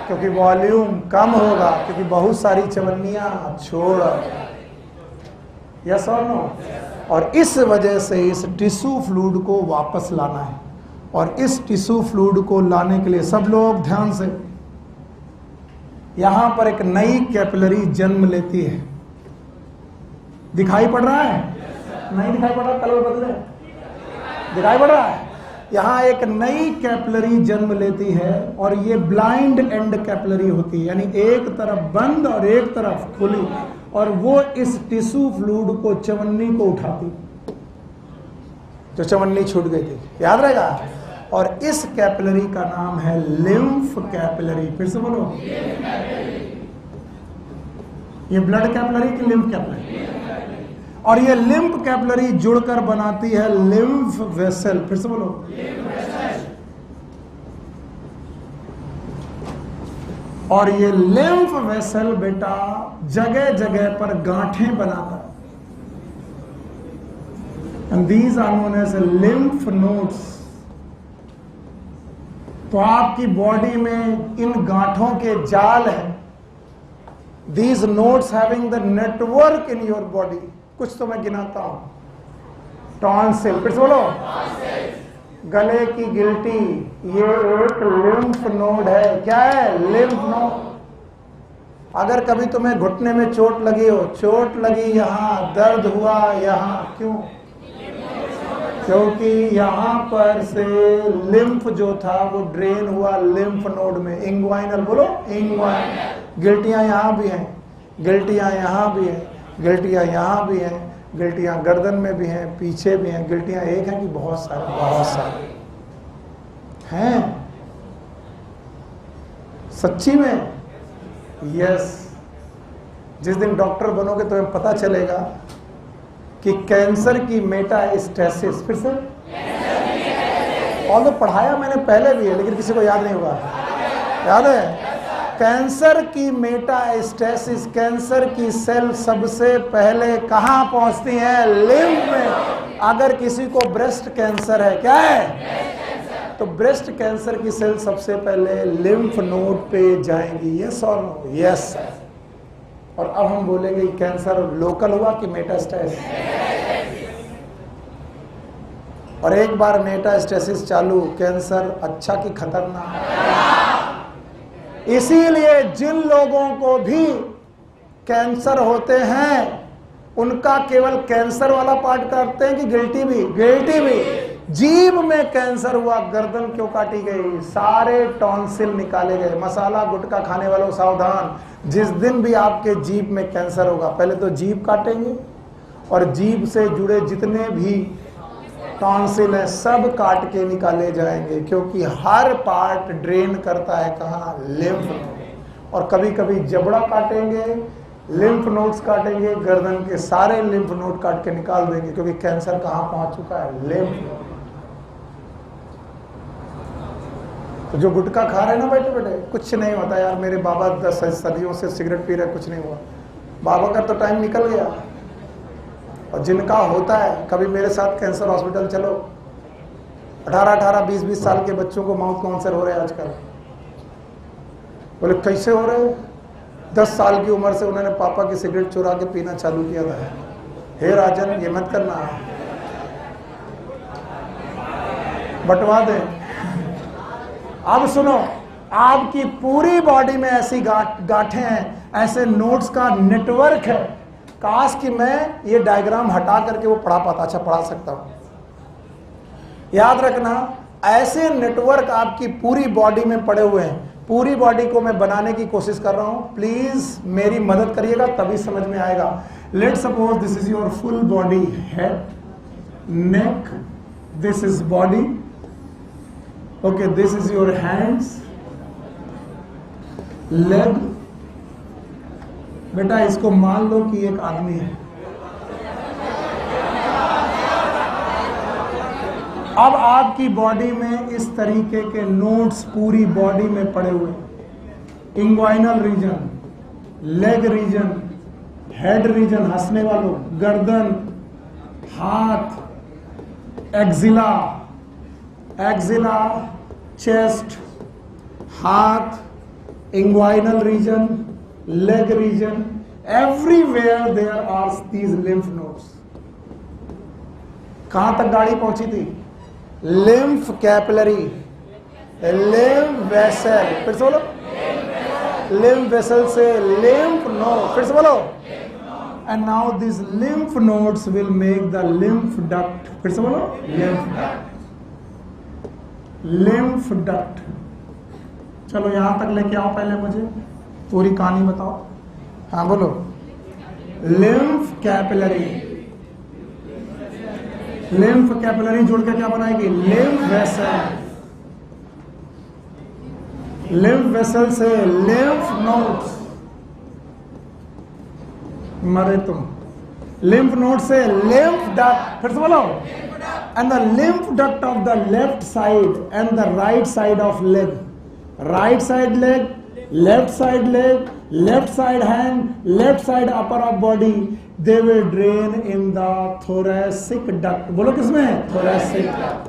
क्योंकि वॉल्यूम कम होगा, क्योंकि बहुत सारी चवन्नियां छोड़। यस और नो? और इस वजह से इस टिश्यू फ्लूइड को वापस लाना है। और इस टिश्यू फ्लूइड को लाने के लिए सब लोग ध्यान से, यहां पर एक नई कैपिलरी जन्म लेती है। दिखाई पड़ रहा है? नहीं दिखाई पड़ रहा? कलर बदले, दिखाई पड़ रहा है? यहां एक नई कैपिलरी जन्म लेती है और ये ब्लाइंड एंड कैपिलरी होती है, यानी एक तरफ बंद और एक तरफ खुली, और वो इस टिश्यू फ्लूइड को, चवन्नी को उठाती, जो चवन्नी छूट गई थी। याद रहेगा? और इस कैपिलरी का नाम है लिम्फ कैपिलरी। फिर से बोलो, ये ब्लड कैपिलरी की लिम्फ कैपिलरी। और ये लिम्फ कैपिलरी जुड़कर बनाती है लिम्फ वेसल। फिर से बोलो, और ये लिम्फ वेसल बेटा जगह जगह पर गांठें बनाता है। And these are known as lymph nodes. तो आपकी बॉडी में इन गांठों के जाल हैं। These nodes having the network in your body। कुछ तो मैं गिनाता हूं। टॉन्सिल, फिर से बोलो। गले की गिल्टी, ये एक लिम्फ नोड है। क्या है? Lymph node. अगर कभी तुम्हें घुटने में चोट लगी हो, चोट लगी यहां, दर्द हुआ यहां, क्यों? क्योंकि यहां पर से लिम्फ जो था वो ड्रेन हुआ लिम्फ नोड में। इंग्वाइनल, बोलो इंग्वाइनल। गिल्टियां यहां भी हैं, गिल्टियां यहां भी हैं, गिल्टियां यहां भी हैं, गिल्टियां गर्दन में भी हैं, पीछे भी हैं। गिल्टियां एक हैं कि बहुत सारे? बहुत सारे हैं। सच्ची में? यस। जिस दिन डॉक्टर बनोगे तो तुम्हें पता चलेगा कि कैंसर की मेटास्टेसिस, फिर से और तो पढ़ाया मैंने पहले भी है लेकिन किसी को याद नहीं होगा। याद है? कैंसर की मेटास्टेसिस, कैंसर की सेल सबसे पहले कहां पहुंचती है? लिम्फ में। अगर किसी को ब्रेस्ट कैंसर है, क्या है? तो ब्रेस्ट कैंसर की सेल सबसे पहले लिम्फ नोड पे जाएंगी। यस और नो? यस। और अब हम बोलेंगे कैंसर लोकल हुआ कि मेटास्टेसिस। और एक बार मेटास्टेसिस चालू, कैंसर अच्छा कि खतरनाक? इसीलिए जिन लोगों को भी कैंसर होते हैं उनका केवल कैंसर वाला पार्ट काटते हैं कि गिल्टी भी? गिल्टी भी। जीभ में कैंसर हुआ, गर्दन क्यों काटी गई? सारे टॉन्सिल निकाले गए। मसाला गुटखा खाने वालों सावधान, जिस दिन भी आपके जीभ में कैंसर होगा, पहले तो जीभ काटेंगे और जीभ से जुड़े जितने भी टॉन्सिल है सब काट के निकाले जाएंगे, क्योंकि हर पार्ट ड्रेन करता है कहाँ? Lymph node. और कभी कभी जबड़ा काटेंगे, लिम्फ नोड्स काटेंगे, गर्दन के सारे लिम्फ नोड काट के निकाल देंगे, क्योंकि कैंसर कहाँ पहुंच चुका है? Lymph node. तो जो गुटखा खा रहे हैं ना बेटे बेटे, कुछ नहीं होता यार, मेरे बाबा 10 सदियों से सिगरेट पी रहे, कुछ नहीं हुआ। बाबा का तो टाइम निकल गया। और जिनका होता है, कभी मेरे साथ कैंसर हॉस्पिटल चलो, 18-18, 20-20 साल के बच्चों को माउथ कैंसर हो रहे हैं आजकल। बोले कैसे हो रहे? 10 साल की उम्र से उन्होंने पापा की सिगरेट चुरा के पीना चालू किया था। हे राजन, ये मत करना, बंटवा दे। अब सुनो, आपकी पूरी बॉडी में ऐसी गांठें हैं, ऐसे नोड्स का नेटवर्क है। काश कि मैं ये डायग्राम हटा करके वो पढ़ा पाता। अच्छा, पढ़ा सकता हूं। याद रखना, ऐसे नेटवर्क आपकी पूरी बॉडी में पड़े हुए हैं। पूरी बॉडी को मैं बनाने की कोशिश कर रहा हूं, प्लीज मेरी मदद करिएगा, तभी समझ में आएगा। Let suppose this is your full body, head, neck, this is body, okay, this is your hands, leg. बेटा इसको मान लो कि एक आदमी है। अब आपकी बॉडी में इस तरीके के नोड्स पूरी बॉडी में पड़े हुए, inguinal region, leg region, head region, हंसने वालों, गर्दन, हाथ, एक्जिला, एक्जिला, चेस्ट, हाथ, inguinal region, leg region, everywhere there are these lymph nodes। कहां तक गाड़ी पहुंची थी? lymph capillary, lymph vessel, फिर से बोलो, lymph vessel से lymph node, फिर से बोलो, and now these lymph nodes will make the lymph duct, फिर से बोलो, lymph duct, lymph duct। चलो यहां तक लेके आओ, पहले मुझे पूरी कहानी बताओ। हाँ बोलो। लिम्फ कैपिलरी, लिम्फ कैपिलरी जोड़ के क्या बनाएगी? लिम्फ वेसल, लिम्फ वेसल से लिम्फ नोड्स, मरे तुम, लिम्फ नोड से लिम्फ डक्ट, फिर से बोलो, and the lymph duct of the left side and the right side of leg, right side leg, left side leg, left side hand, left side upper of body, they will drain in the thoracic duct। बोलो किसमें? thoracic duct।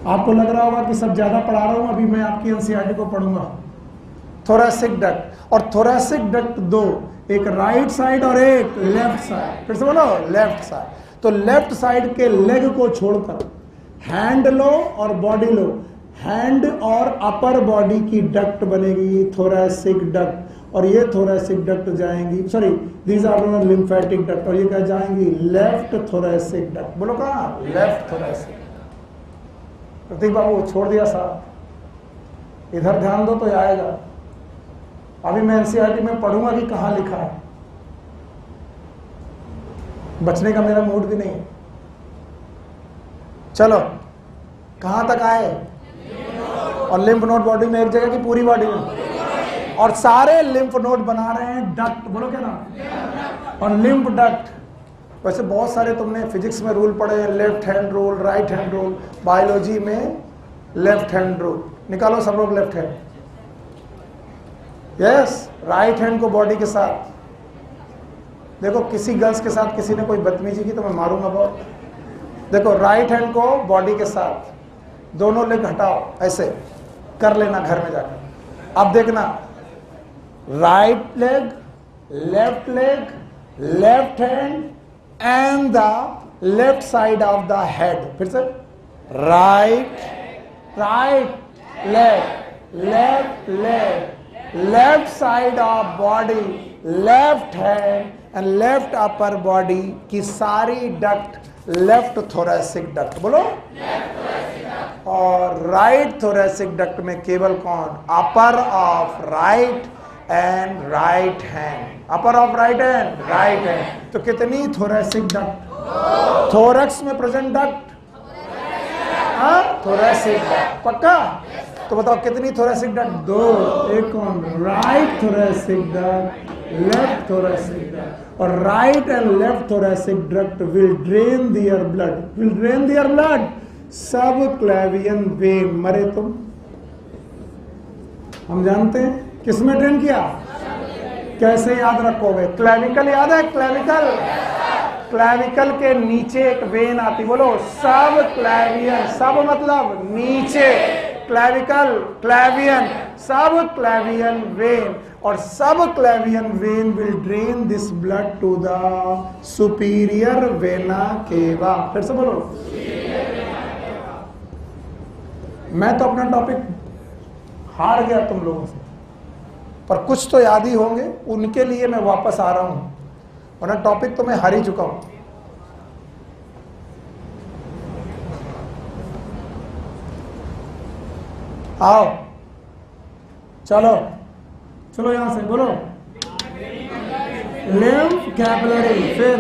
आपको लग रहा होगा कि सब ज्यादा पढ़ा रहा हूं, अभी मैं आपकी एनसीईआरटी को पढ़ूंगा। थोरैसिक डक्ट, और थोरैसिक डक्ट दो, एक राइट साइड और एक लेफ्ट साइड। फिर से बोलो, लेफ्ट साइड। तो लेफ्ट साइड के लेग को छोड़कर हैंड लो और बॉडी लो, हैंड और अपर बॉडी की डक्ट बनेगी थोरैसिक डक्ट, और ये थोरैसिक डक्ट जाएंगी, sorry these are known lymphatic duct, और ये क्या जाएंगी लेफ्ट थोरैसिक डक्ट। बोलो कहाँ, लेफ्ट थोरैसिक। प्रतीक बाबू छोड़ दिया साहब, इधर ध्यान दो तो आएगा। अभी मैं एनसीईआरटी में पढ़ूंगा कि कहां लिखा है, बचने का मेरा मूड भी नहीं है। चलो कहां तक आए, और लिम्फ नोड बॉडी में एक जगह की पूरी बॉडी में, और सारे लिम्फ नोड बना रहे हैं डक्ट। बोलो क्या नाम, और लिम्फ डक्ट। वैसे बहुत सारे तुमने फिजिक्स में रूल पढ़े हैं, left hand rule, right hand rule, biology में लेफ्ट हैंड रूल। निकालो सब लोग left hand. Yes, right hand को बॉडी के साथ। देखो किसी गर्ल्स के साथ किसी ने कोई बदतमीजी की तो मैं मारूंगा बहुत। देखो राइट हैंड को बॉडी के साथ, दोनों लेग हटाओ, ऐसे कर लेना घर में जाकर। अब देखना, right leg, left leg, left hand and the left side of the head. फिर से right, right leg, left leg, left side of body, left hand and left upper body की सारी डक्ट लेफ्ट थोरैसिक डक्ट। बोलो, और राइट थोरैसिक डक्ट में केवल कौन, upper of right and right hand, upper of right and right hand. तो कितनी थोरैसिक डक्ट, थोरैक्स में प्रेजेंट डक्ट, थोरैसिक डक्ट पक्का। तो बताओ कितनी थोरैसिक डक्ट, दो, एक कौन, right thoracic duct, left thoracic duct, और right and left thoracic duct will drain their blood, will drain their blood subclavian when. मरे तुम, हम जानते हैं किसमें ड्रेन किया, कैसे याद रखोगे, क्लेविकल याद है, क्लेविकल, क्लेविकल के नीचे एक वेन आती, बोलो सब क्लेवियन, सब मतलब नीचे, क्लेविकल, क्लेवियन, सब क्लेवियन वेन, और subclavian vein will drain this blood to the superior vena cava. फिर से बोलो, मैं तो अपना टॉपिक हार गया तुम लोगों से, पर कुछ तो याद ही होंगे, उनके लिए मैं वापस आ रहा हूं, वरना टॉपिक तो मैं हार ही चुका हूं। आओ, चलो चलो यहां से बोलो, लिम्फ कैपिलरी, फिर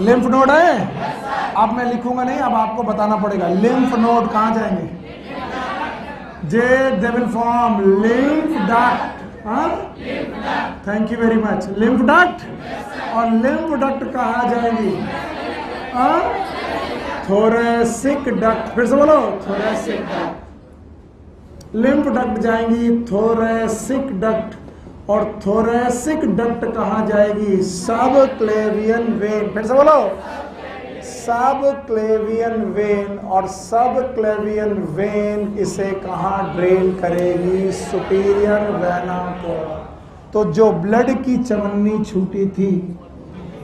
लिम्फ नोड है। अब मैं लिखूंगा नहीं, अब आपको बताना पड़ेगा लिम्फ नोड कहां जाएंगे, they will form lymph duct, thank you very much, lymph duct, और लिम्फ डक्ट कहां जाएंगी, थोरैसिक डक्ट। फिर से बोलो, थोरैसिक डक्ट, लिम्फ डक्ट जाएंगी थोरैसिक डक्ट, और थोरैसिक डक्ट कहां जाएगी, सब क्लेवियन वेन। फिर से बोलो, सब क्लेवियन वेन, और सब क्लेवियन वेन इसे कहां ड्रेन करेगी, सुपीरियर वेना को। तो जो ब्लड की चमन्नी छूटी थी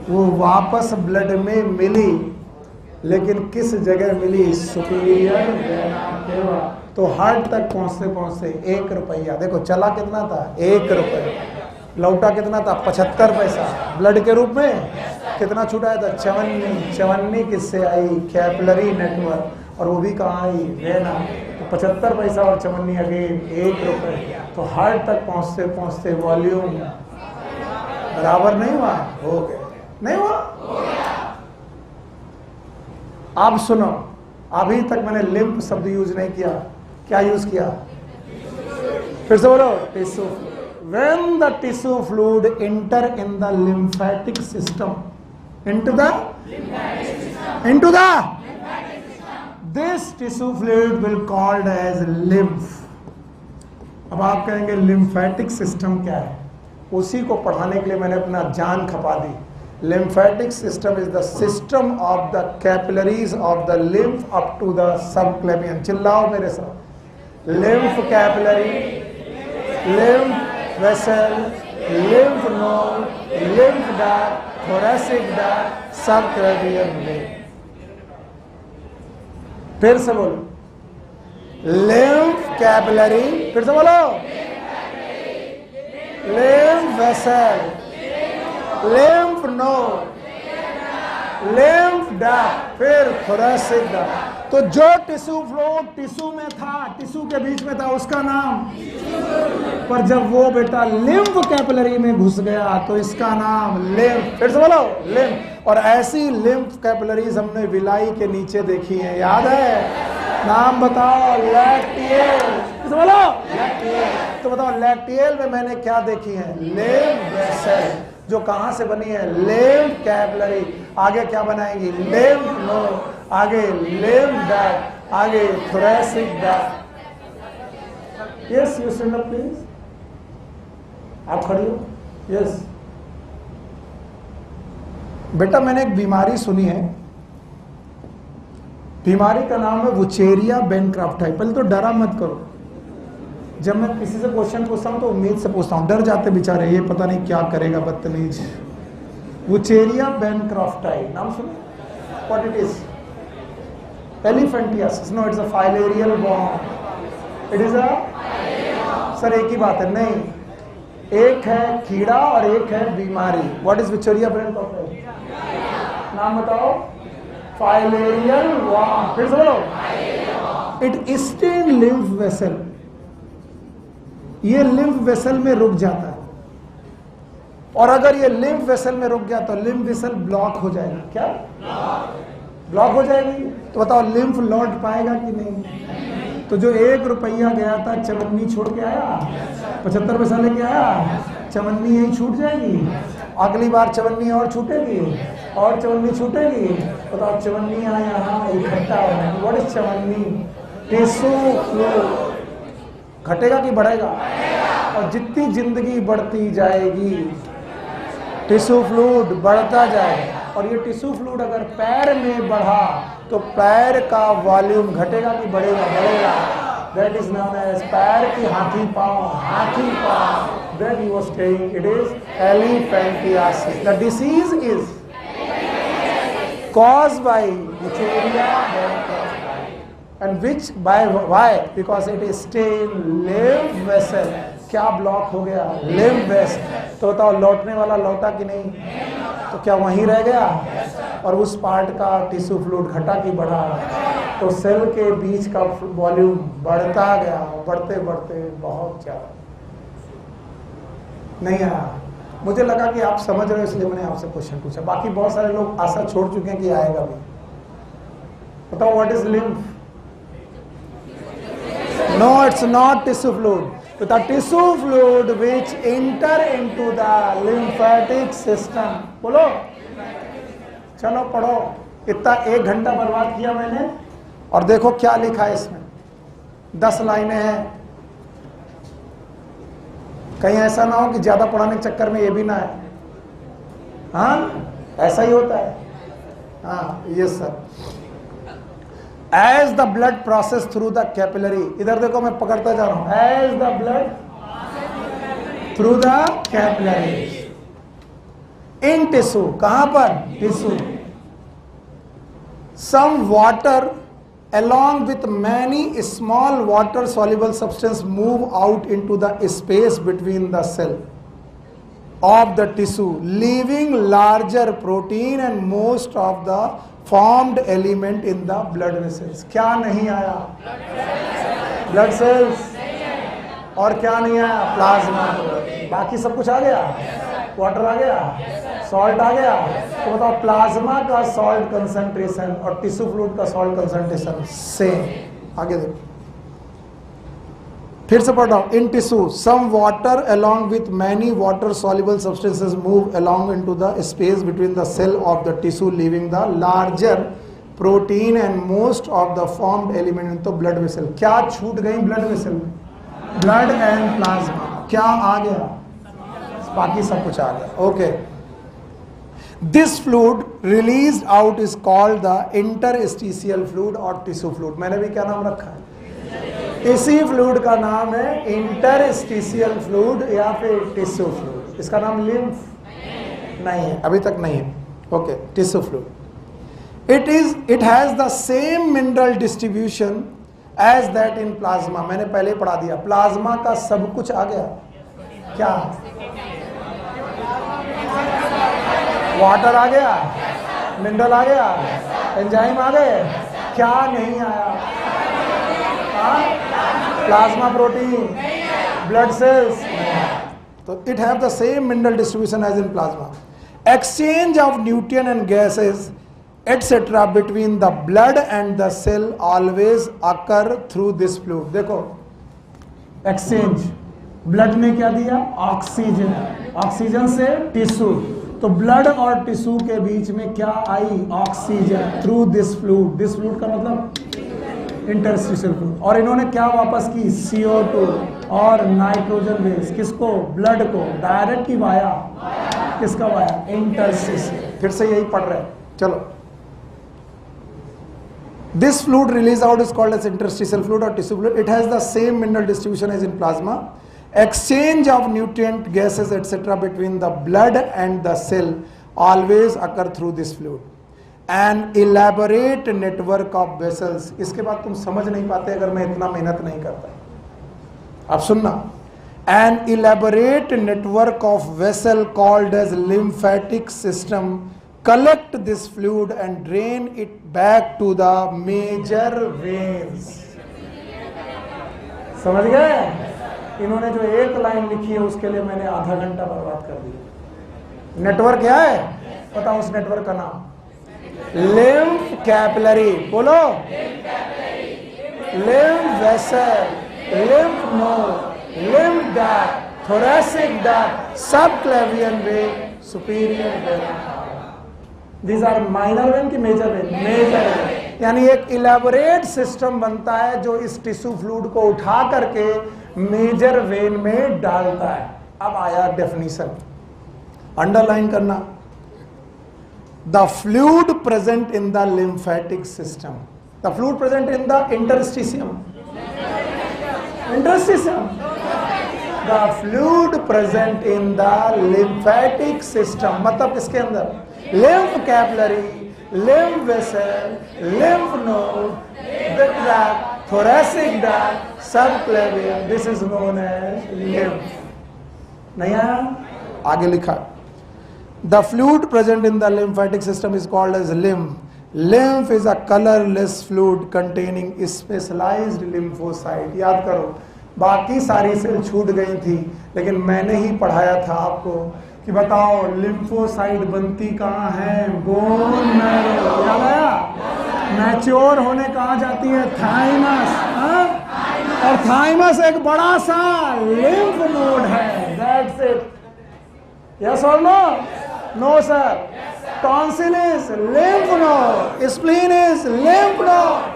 वो वापस ब्लड में मिली, लेकिन किस जगह मिली, सुपीरियर वेना केवा। तो हार्ट तक पहुंचते पहुंचते 1 रुपया, देखो चला कितना था, 1 रुपया, लौटा कितना था, 75 पैसा ब्लड के रूप में। कितना छूटा था, चवन्नी, चवन्नी किससे आई, कैपिलरी नेटवर्क, और वो भी कहाँ आई, वेना। तो 75 पैसा और चवन्नी अगेन 1 रुपये। तो हार्ट तक पहुंचते पहुंचते वॉल्यूम बराबर नहीं हुआ, हो गया, नहीं हुआ। अब सुनो, अभी तक मैंने लिम्फ शब्द यूज नहीं किया, क्या यूज किया, फिर से बोलो, tissue. When the tissue fluid enter in the lymphatic system, into the this tissue fluid will called as lymph. अब आप कहेंगे lymphatic system क्या है, उसी को पढ़ाने के लिए मैंने अपना जान खपा दी। lymphatic system is the system of the capillaries of the lymph up to the subclavian. चिल्लाओ मेरे साथ. lymph capillary, lymph vessel, lymph node, lymph duct, thoracic duct, subclavian vein. फिर से बोलो. lymph capillary, फिर से बोलो. lymph vessel, lymph node, lymph duct, फिर thoracic duct. तो जो टिश्यू फ्लो टिश्यू में था, टिश्यू के बीच में था, उसका नाम. पर जब वो बेटा लिम्फ कैपिलरी में घुस गया तो इसका नाम लिम्फ. फिर से बोलो लिम्फ. और ऐसी लिम्फ कैपिलरीज हमने विलाई के नीचे देखी है, याद है? नाम बताओ. लैक्टियल. फिर से बोलो लैक्टियल. तो बताओ लैक्टियल में मैंने क्या देखी है? लिम्फ वेसल, जो कहां से बनी है? Lymph capillary. आगे क्या बनाएंगी? लिम्फ नोड, आगे लिम्फ डक्ट, आगे thoracic duct. Yes, you stand up please. आप खड़ी हो. यस बेटा, मैंने एक बीमारी सुनी है. बीमारी का नाम है वुचेरिया बेनक्राफ्टाई. पहले तो डरा मत करो. जब मैं किसी से क्वेश्चन पूछता हूं तो उम्मीद से पूछता हूं. डर जाते बेचारे, ये पता नहीं क्या करेगा बदतमीज. वुचेरिया बेनक्राफ्टाई नाम सुनो. What it is? Elephantiasis. No, it's a filarial worm. It is a, sir एक ही बात है. नहीं, एक है कीड़ा और एक है बीमारी. What is Wuchereria bancrofti? नाम बताओ. Filarial worm. फिर से बोलो. It stain lymph vessel. ये लिम्फ वेसल में रुक जाता है, और अगर ये लिम्फ वेसल में रुक गया तो लिम्फ वेसल ब्लॉक हो जाएगा. क्या ब्लॉक हो जाएगी? तो बताओ लिम्फ लौट पाएगा कि नहीं? तो जो 1 रुपया गया था चवन्नी छोड़ के आया, 75 पैसा लेके आया, चवन्नी यही छूट जाएगी. अगली बार चवन्नी और छूटेगी, और चवन्नी छूटेगी. बताओ चवन्नी यहाँ इकट्ठा होगा. व्हाट इज चवन्नी? Tissue fluid. घटेगा कि बढ़ेगा? और जितनी जिंदगी बढ़ती जाएगी टिश्यू फ्लूइड बढ़ता जाएगा. और ये टिश्यू फ्लूइड अगर पैर में बढ़ा तो पैर का वॉल्यूम घटेगा कि बढ़ेगा? बढ़ेगा. दैट इज नोन एज पैर की हाथी पांव. हाथी पांव. That he was saying it is elephantiasis. The disease is caused by Wucheria bencraftii, and which by why? Because it is stained lymph vessel. क्या ब्लॉक हो गया? Lymph vessel. तो बताओ लौटने वाला लौटा कि नहीं? तो क्या वहीं रह गया? और उस पार्ट का टिश्यू फ्लूइड घटा कि बढ़ा? तो सेल के बीच का वॉल्यूम बढ़ता गया, बढ़ते बढ़ते बहुत ज्यादा. नहीं आया. मुझे लगा कि आप समझ रहे हो इसलिए मैंने आपसे क्वेश्चन पूछा. बाकी बहुत सारे लोग आशा छोड़ चुके हैं कि आएगा भी. बताओ what is lymph? No, it's not tissue fluid. The tissue fluid which enter into the lymphatic system. बोलो. चलो पढ़ो. इतना 1 घंटा बर्बाद किया मैंने, और देखो क्या लिखा है इसमें. 10 लाइनें हैं. कहीं ऐसा ना हो कि ज्यादा पढ़ाने के चक्कर में ये भी ना है. हाँ, ऐसा ही होता है. हाँ, yes sir. As the blood process through the capillary. इधर देखो मैं पकड़ता जा रहा हूं. As the blood through the capillary in tissue. कहां पर? Tissue. Some water along with many small water soluble substance move out into the space between the cell of the tissue, leaving larger protein and most of the formed element in the blood vessels. क्या नहीं आया? Blood cells. और क्या नहीं आया? प्लाज्मा. बाकी सब कुछ आ गया. वाटर आ गया, सॉल्ट आ गया. तो बताओ प्लाज्मा का सॉल्ट कंसंट्रेशन और टिश्यू फ्लूइड का सॉल्ट कंसंट्रेशन सेम. आगे देखो. फिर से पढ़ रहा हूं. In tissue some water along with many water soluble substances move along into the space between the cell of the tissue, leaving the larger protein and most of the formed element into blood vessel. क्या छूट गई ब्लड वेसल में? Blood and plasma. क्या आ गया? बाकी सब कुछ आ गया. Okay. This fluid release out is called the interstitial fluid और टिश्यू फ्लूइड। मैंने भी क्या नाम रखा है, इसी फ्लूइड का नाम है इंटरस्टिशियल फ्लूइड या फिर टिश्यू फ्लूइड। इसका नाम लिम्फ नहीं है, अभी तक नहीं है। Okay, tissue fluid. It has the same mineral distribution as that in plasma. मैंने पहले पढ़ा दिया, प्लाज्मा का सब कुछ आ गया। क्या? वाटर आ गया, मिनरल आ गया, एंजाइम आ गए, क्या नहीं आया? Plasma protein, blood cells. तो it have the same mineral distribution as in plasma. Exchange of nutrient and gases etc between the blood and the cell always occur through this fluid। देखो, एक्सचेंज, ब्लड ने क्या दिया? ऑक्सीजन, ऑक्सीजन से टिश्यू, तो ब्लड और टिश्यू के बीच में क्या आई? Oxygen, through this fluid. This fluid का मतलब इंटरस्टिशियल फ्लूइड। और इन्होंने क्या वापस की? CO2 और नाइट्रोजन बेस। किसको? ब्लड को। डायरेक्ट की वाया? किसका वाया? इंटरस्टिशियल। फिर से यही पढ़ रहे हैं, चलो। This fluid release out is called as interstitial fluid or tissue fluid. It has the same mineral distribution as in plasma. Exchange of nutrient, gases, etc. between the blood and the cell always occur through this fluid. An elaborate network of vessels। इसके बाद तुम समझ नहीं पाते अगर मैं इतना मेहनत नहीं करता। अब सुनना। An elaborate network of vessel called as lymphatic system collect this fluid and drain it back to the major veins। समझ गए? इन्होंने जो एक लाइन लिखी है उसके लिए मैंने आधा घंटा बर्बाद कर दिया। नेटवर्क क्या है? बताओ उस नेटवर्क का नाम। Lymph capillary. बोलो। Lymph vessel, lymph node, lymph duct, thoracic duct, subclavian vein, superior vein. These are minor vein की मेजर वेन? Major vein. यानी एक इलेबोरेट सिस्टम बनता है जो इस टिश्यू फ्लूइड को उठा करके मेजर वेन में डालता है। अब आया डेफिनेशन, अंडरलाइन करना। The fluid present in the lymphatic system, the fluid present in the interstitium, interstitium, the fluid present in the lymphatic system. मतलब किसके अंदर? lymph capillary, lymph vessel, lymph node, the tract, thoracic duct, subclavian. This is known as lymph। नहीं आया? आगे लिखा, the fluid present in the lymphatic system is called as lymph। Lymph is a colorless fluid containing specialized lymphocyte। याद करो, बाकी सारी सेल छूट गई थी, लेकिन मैंने ही पढ़ाया था आपको कि बताओ लिम्फोसाइट बनती कहाँ है? Bone marrow. याद आया? मैच्योर होने कहाँ जाती है? थाइमस। और थाइमस एक बड़ा सा लिम्फ नोड है। That's it. यस और no? No sir. Tonsil is lymph node, spleen is lymph node,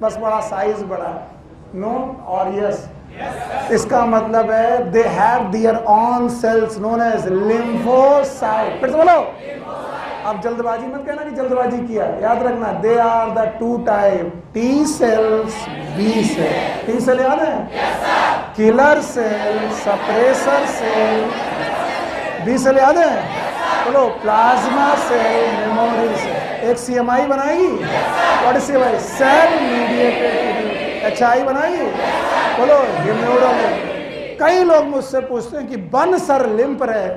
बस बड़ा साइज बड़ा है। नो और यस? इसका मतलब है they have their own cells known as lymphocyte. फिर से बोलो। अब जल्दबाजी मत कहना कि जल्दबाजी किया। याद रखना, they are the two type, T cells, B cell. T cell याद है? Killer cell, suppressor cell. B cell याद है? बोलो। Plasma cell, memory cell. एक CMI बनाएगी। What is CMI? Cell mediated. HI बनाएगी। बोलो। हिमोग्लोबिन। कई लोग मुझसे पूछते हैं कि बन सर लिम्फ रहे,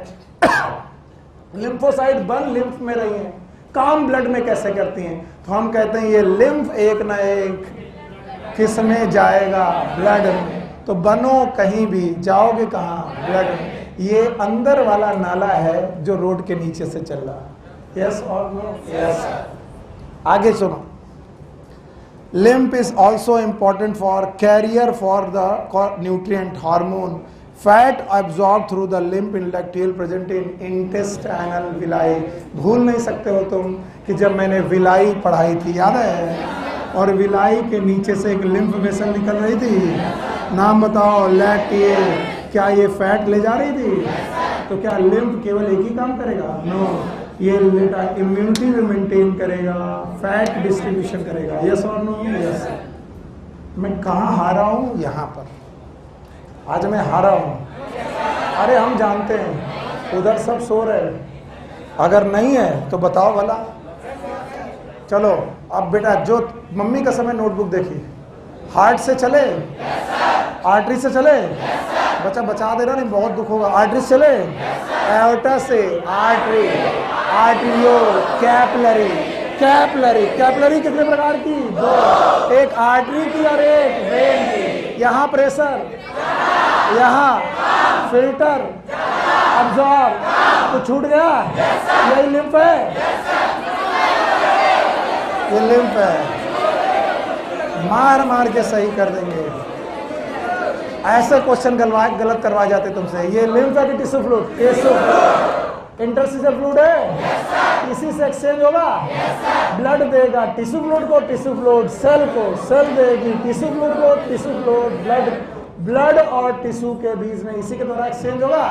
लिम्फोसाइट बन लिम्फ में रही है, काम ब्लड में कैसे करती हैं? तो हम कहते हैं ये लिम्फ एक ना एक किस में जाएगा? ब्लड में। तो बनो कहीं भी, जाओगे कहाँ? ब्लड में। ये अंदर वाला नाला है जो रोड के नीचे से चल रहा है। यस और नो? यस। आगे सुनो। Lymph is also important for carrier for the nutrient hormone fat absorbed through the lymph inductile present in intestinal villi। भूल नहीं सकते हो तुम कि जब मैंने विलाई पढ़ाई थी, याद है? और विलाई के नीचे से एक लिम्फ वेसल निकल रही थी। नाम बताओ। लैक्टेज। क्या ये फैट ले जा रही थी? तो क्या लिम्फ केवल एक ही काम करेगा? नो। ये इम्यूनिटी में मेंटेन करेगा, फैट डिस्ट्रीब्यूशन करेगा। यस और नो? यस। मैं कहाँ हारा हूँ? यहाँ पर आज मैं हारा हूँ। अरे हम जानते हैं उधर सब सो रहे हैं, अगर नहीं है तो बताओ भला। चलो अब बेटा, जो मम्मी का समय नोटबुक देखिए, हार्ट से चले, आर्टरी से चले, बच्चा बचा दे रहा नहीं, बहुत दुख होगा। आर्टरी से चले, एओर्टा से आर्टरी, आर्टरियो, कैपिलरी। कैपिलरी, कैपिलरी कितने प्रकार की? दो, एक आर्टरी की और एक वेन की। यहाँ प्रेशर, यहाँ फिल्टर, अब्जॉर्ब, तो छूट गया। यही लिम्फ है, ये लिम्फ है। मार मार के सही कर देंगे। ऐसे क्वेश्चन गलत करवाए जाते तुमसे। ये लिम्फ है कि tissue fluid? Tissue fluid. Interstitial fluid है, इसी से एक्सचेंज होगा। ब्लड देगा टिश्यू फ्लूइड को, टिश्यू फ्लूइड सेल को, सेल देगी टिश्यू फ्लूइड को, टिश्यू फ्लूइड ब्लड, ब्लड और टिश्यू के बीच में इसी के द्वारा एक्सचेंज होगा।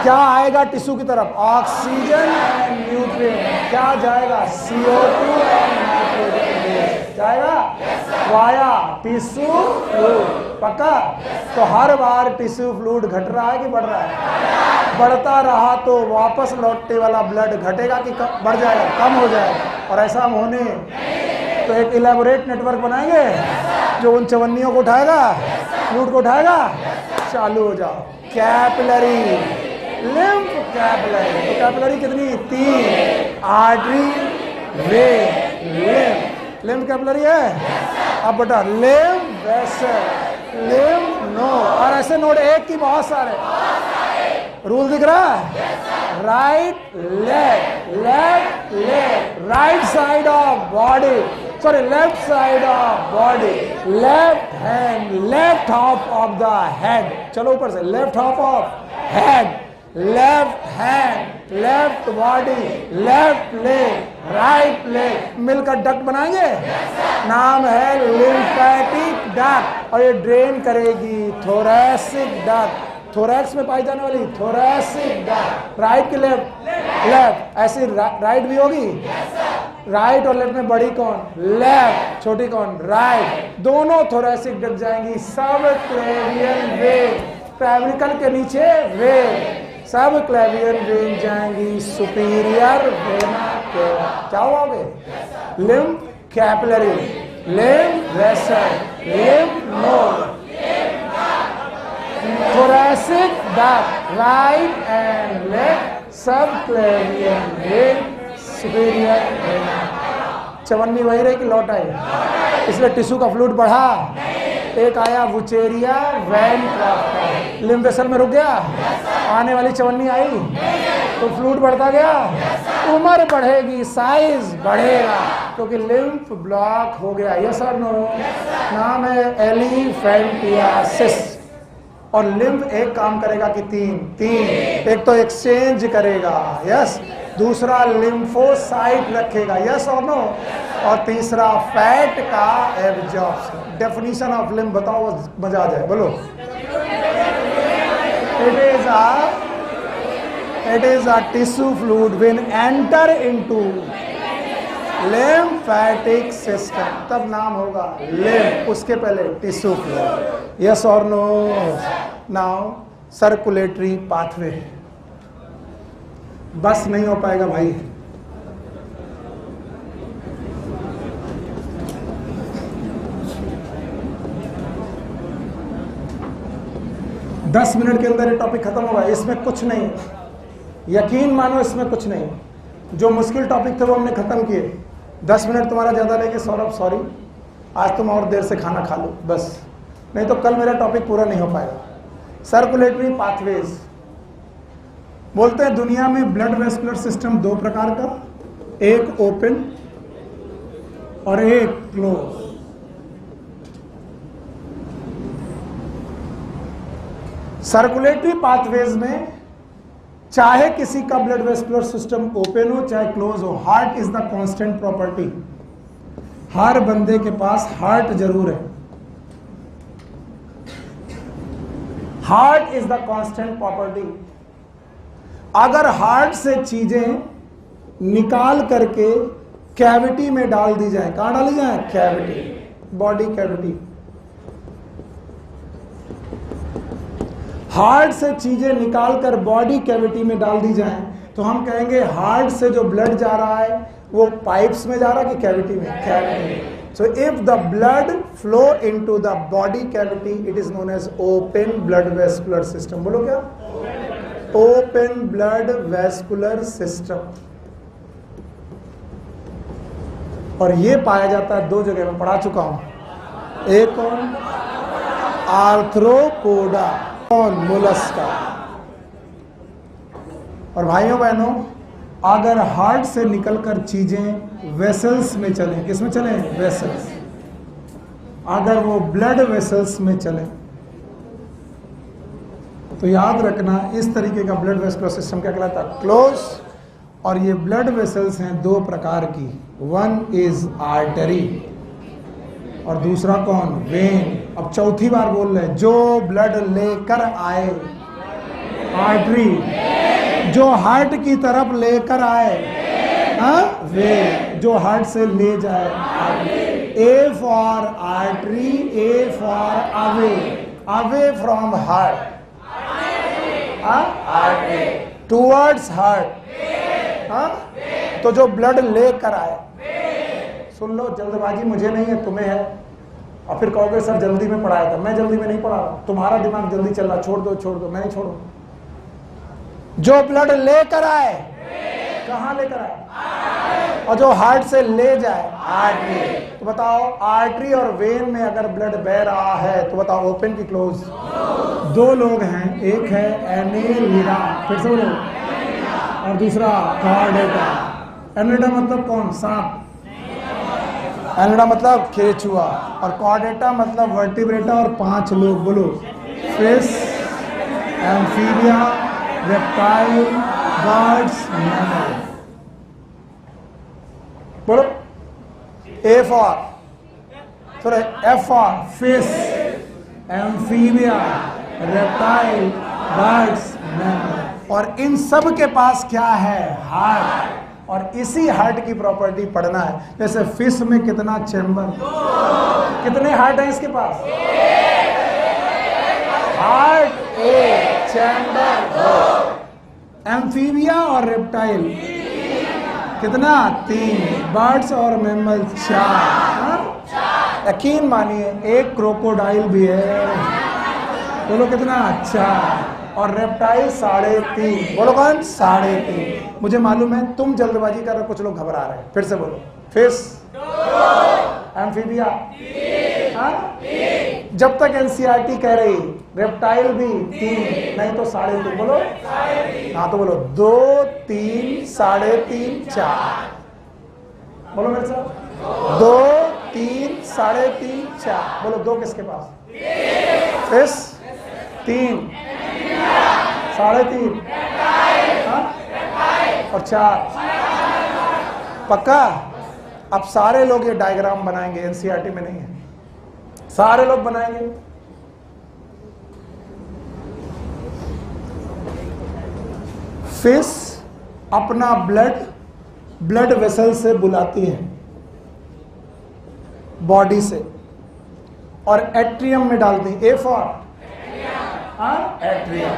क्या आएगा टिश्यू की तरफ? Oxygen and nutrient. क्या जाएगा? CO2 एंड नाइट्रोजन जाएगा वाया टिश्यू फ्लूइड। पक्का? तो हर बार टिश्यू फ्लूइड घट रहा है कि बढ़ रहा है? बढ़ता रहा तो वापस लौटने वाला ब्लड घटेगा कि बढ़ जाएगा? कम हो जाएगा। और ऐसा होने तो एक इलेबोरेट नेटवर्क बनाएंगे जो उन चवन्नियों को उठाएगा, फ्लूइड को उठाएगा। चालू हो जाओ। Capillary, lymph capillary. तो कैपिलरी कितनी? 3, artery, when, lymph. Lymph capillary है। अब बेटा लिम्फ वेसल, लिम्फ नोड। और ऐसे नोड एक की बहुत सारे। रूल दिख रहा है? Right leg, left leg, right side of body, sorry left side of body, left hand, left half of the head. चलो ऊपर से, left half of head, left hand, left body, left leg, right leg, मिलकर डक्ट बनाएंगे। नाम है लिम्फेटिक डक्ट। और ये ड्रेन करेगी थोरैसिक डक्ट, थोरैक्स में पाई जाने वाली थोरैसिक डक्ट। राइट की लेफ्ट, लेफ्ट ऐसी राइट भी होगी। राइट और लेफ्ट में बड़ी कौन? लेफ्ट। छोटी कौन? राइट। दोनों थोरैसिक डक्ट जाएंगी। सब क्लेवियन वेन, क्लैविकल के नीचे वेन, सब क्लेवियन वेन जाएंगी सुपीरियर वेना केवा। क्या होगे? Lymph capillary, lymph vessel, lymph node, thoracic duct, right and left, subclavian vein, superior vena। चवन्नी वही रही कि लौट आई? इसलिए टिश्यू का फ्लूइड बढ़ा। एक आया Wuchereria bancrofti, lymph vessel में रुक गया। आने वाली चवन्नी आई तो फ्लूइड बढ़ता गया। उम्र बढ़ेगी, साइज बढ़ेगा, क्योंकि लिम्फ ब्लॉक हो गया। यस और नो? नाम है एलिफेंटियासिस। और लिम्फ एक काम करेगा कि तीन। एक तो एक्सचेंज करेगा, यस। दूसरा लिम्फोसाइट रखेगा, यस और नो? और तीसरा फैट का एब्जॉर्प्शन। डेफिनेशन ऑफ लिम्फ बताओ, मजा आ जाए। बोलो। It is a tissue fluid when enter into lymphatic system, तब नाम होगा लिम्फ। उसके पहले टिश्यू फ्लूइड। यस और नो? Now circulatory pathway. बस नहीं हो पाएगा भाई। दस मिनट के अंदर ये टॉपिक खत्म होगा। इसमें कुछ नहीं, यकीन मानो इसमें कुछ नहीं। जो मुश्किल टॉपिक थे वो हमने खत्म किए। 10 मिनट तुम्हारा ज़्यादा लेके सौरभ सॉरी, आज तुम और देर से खाना खा लो बस, नहीं तो कल मेरा टॉपिक पूरा नहीं हो पाएगा। सर्कुलेटरी पाथवेज बोलते हैं दुनिया में ब्लड वेस्कुलर सिस्टम दो प्रकार का, एक ओपन और एक क्लोज। सर्कुलेटरी पाथवेज में चाहे किसी का ब्लड वेस्कुलर सिस्टम ओपन हो चाहे क्लोज हो, heart is the constant property. हर बंदे के पास हार्ट जरूर है। Heart is the constant property. अगर हार्ट से चीजें निकाल करके कैविटी में डाल दी जाए। कहां डाली जाए? Cavity, body cavity. हार्ट से चीजें निकालकर बॉडी कैविटी में डाल दी जाए तो हम कहेंगे हार्ट से जो ब्लड जा रहा है वो पाइप्स में जा रहा है कि कैविटी में? Cavity. So if the blood flow into the body cavity, it is known as open blood vascular system. बोलो क्या? Open blood vascular system. और ये पाया जाता है दो जगह में, पढ़ा चुका हूं। एक कौन? आर्थ्रोपोडा, कौन? मोलस्का। और भाइयों बहनों, अगर हार्ट से निकलकर चीजें वेसल्स में चलें, किस में चलें? वेसल्स। अगर वो ब्लड वेसल्स में चलें तो याद रखना इस तरीके का ब्लड वेस्कुलर सिस्टम क्या कहलाता है? क्लोज। और ये ब्लड वेसल्स हैं दो प्रकार की, वन इज आर्टरी और दूसरा कौन? वेन। अब चौथी बार बोल रहे, जो ब्लड लेकर आए, आर्टरी। जो हार्ट की तरफ लेकर आए, वे। जो हार्ट से ले जाए, A for artery, A for away, away from heart, towards heart. तो जो ब्लड लेकर आए, सुन लो, जल्दबाजी मुझे नहीं है, तुम्हें है। और फिर कहोगे सर जल्दी में पढ़ाया था। मैं जल्दी में नहीं पढ़ा रहा, तुम्हारा दिमाग जल्दी चल रहा। छोड़ दो, छोड़ दो, मैं नहीं छोड़ू। जो ब्लड लेकर आए, कहां लेकर आए? और जो हार्ट से ले जाए, आर्टरी। तो बताओ, आर्टरी और वेन में अगर ब्लड बह रहा है तो बताओ ओपन की क्लोज? दो लोग हैं, एक है एनेलिडा, फिर से बोलो, और दूसरा कॉर्डेटा। एनेलिडा मतलब कौन? सांप। एनेलिडा मतलब केचुआ, और कॉर्डेटा मतलब वर्टिब्रेटा और 5 लोग। बोलो, fish, amphibia, reptile, birds, mammal. बोलो, A for, sorry, F for fish, amphibia, reptile, birds, mammal. और इन सब के पास क्या है? हार्ट। और इसी हार्ट की प्रॉपर्टी पढ़ना है। जैसे फिश में कितना चैम्बर, कितने हार्ट है इसके पास? हार्ट एक, चैम्बर दो। एम्फीबिया और रेप्टाइल कितना? 3। बर्ड्स और मैमल 4। यकीन मानिए एक क्रोकोडाइल भी है। बोलो कितना? 4। और रेप्टाइल 3.5। बोलो कौन? 3.5। मुझे मालूम है तुम जल्दबाजी कर रहे हो, कुछ लोग घबरा रहे हैं। फिर से बोलो, फिश, एम्फीबिया, जब तक एनसीईआरटी कह रही रेप्टाइल भी 3, नहीं तो 3.5। बोलो, हाँ तो बोलो 2, 3, 3.5, 4। बोलो मेरे साथ, 2, 3, 3.5, 4। बोलो 2 किसके पास? फिश, 3, 3.5 और 4। पक्का? अब सारे लोग ये डायग्राम बनाएंगे, एनसीईआरटी में नहीं है, सारे लोग बनाएंगे। फिश अपना ब्लड वेसल से बुलाती है बॉडी से और एट्रियम में डालती है। A for atrium.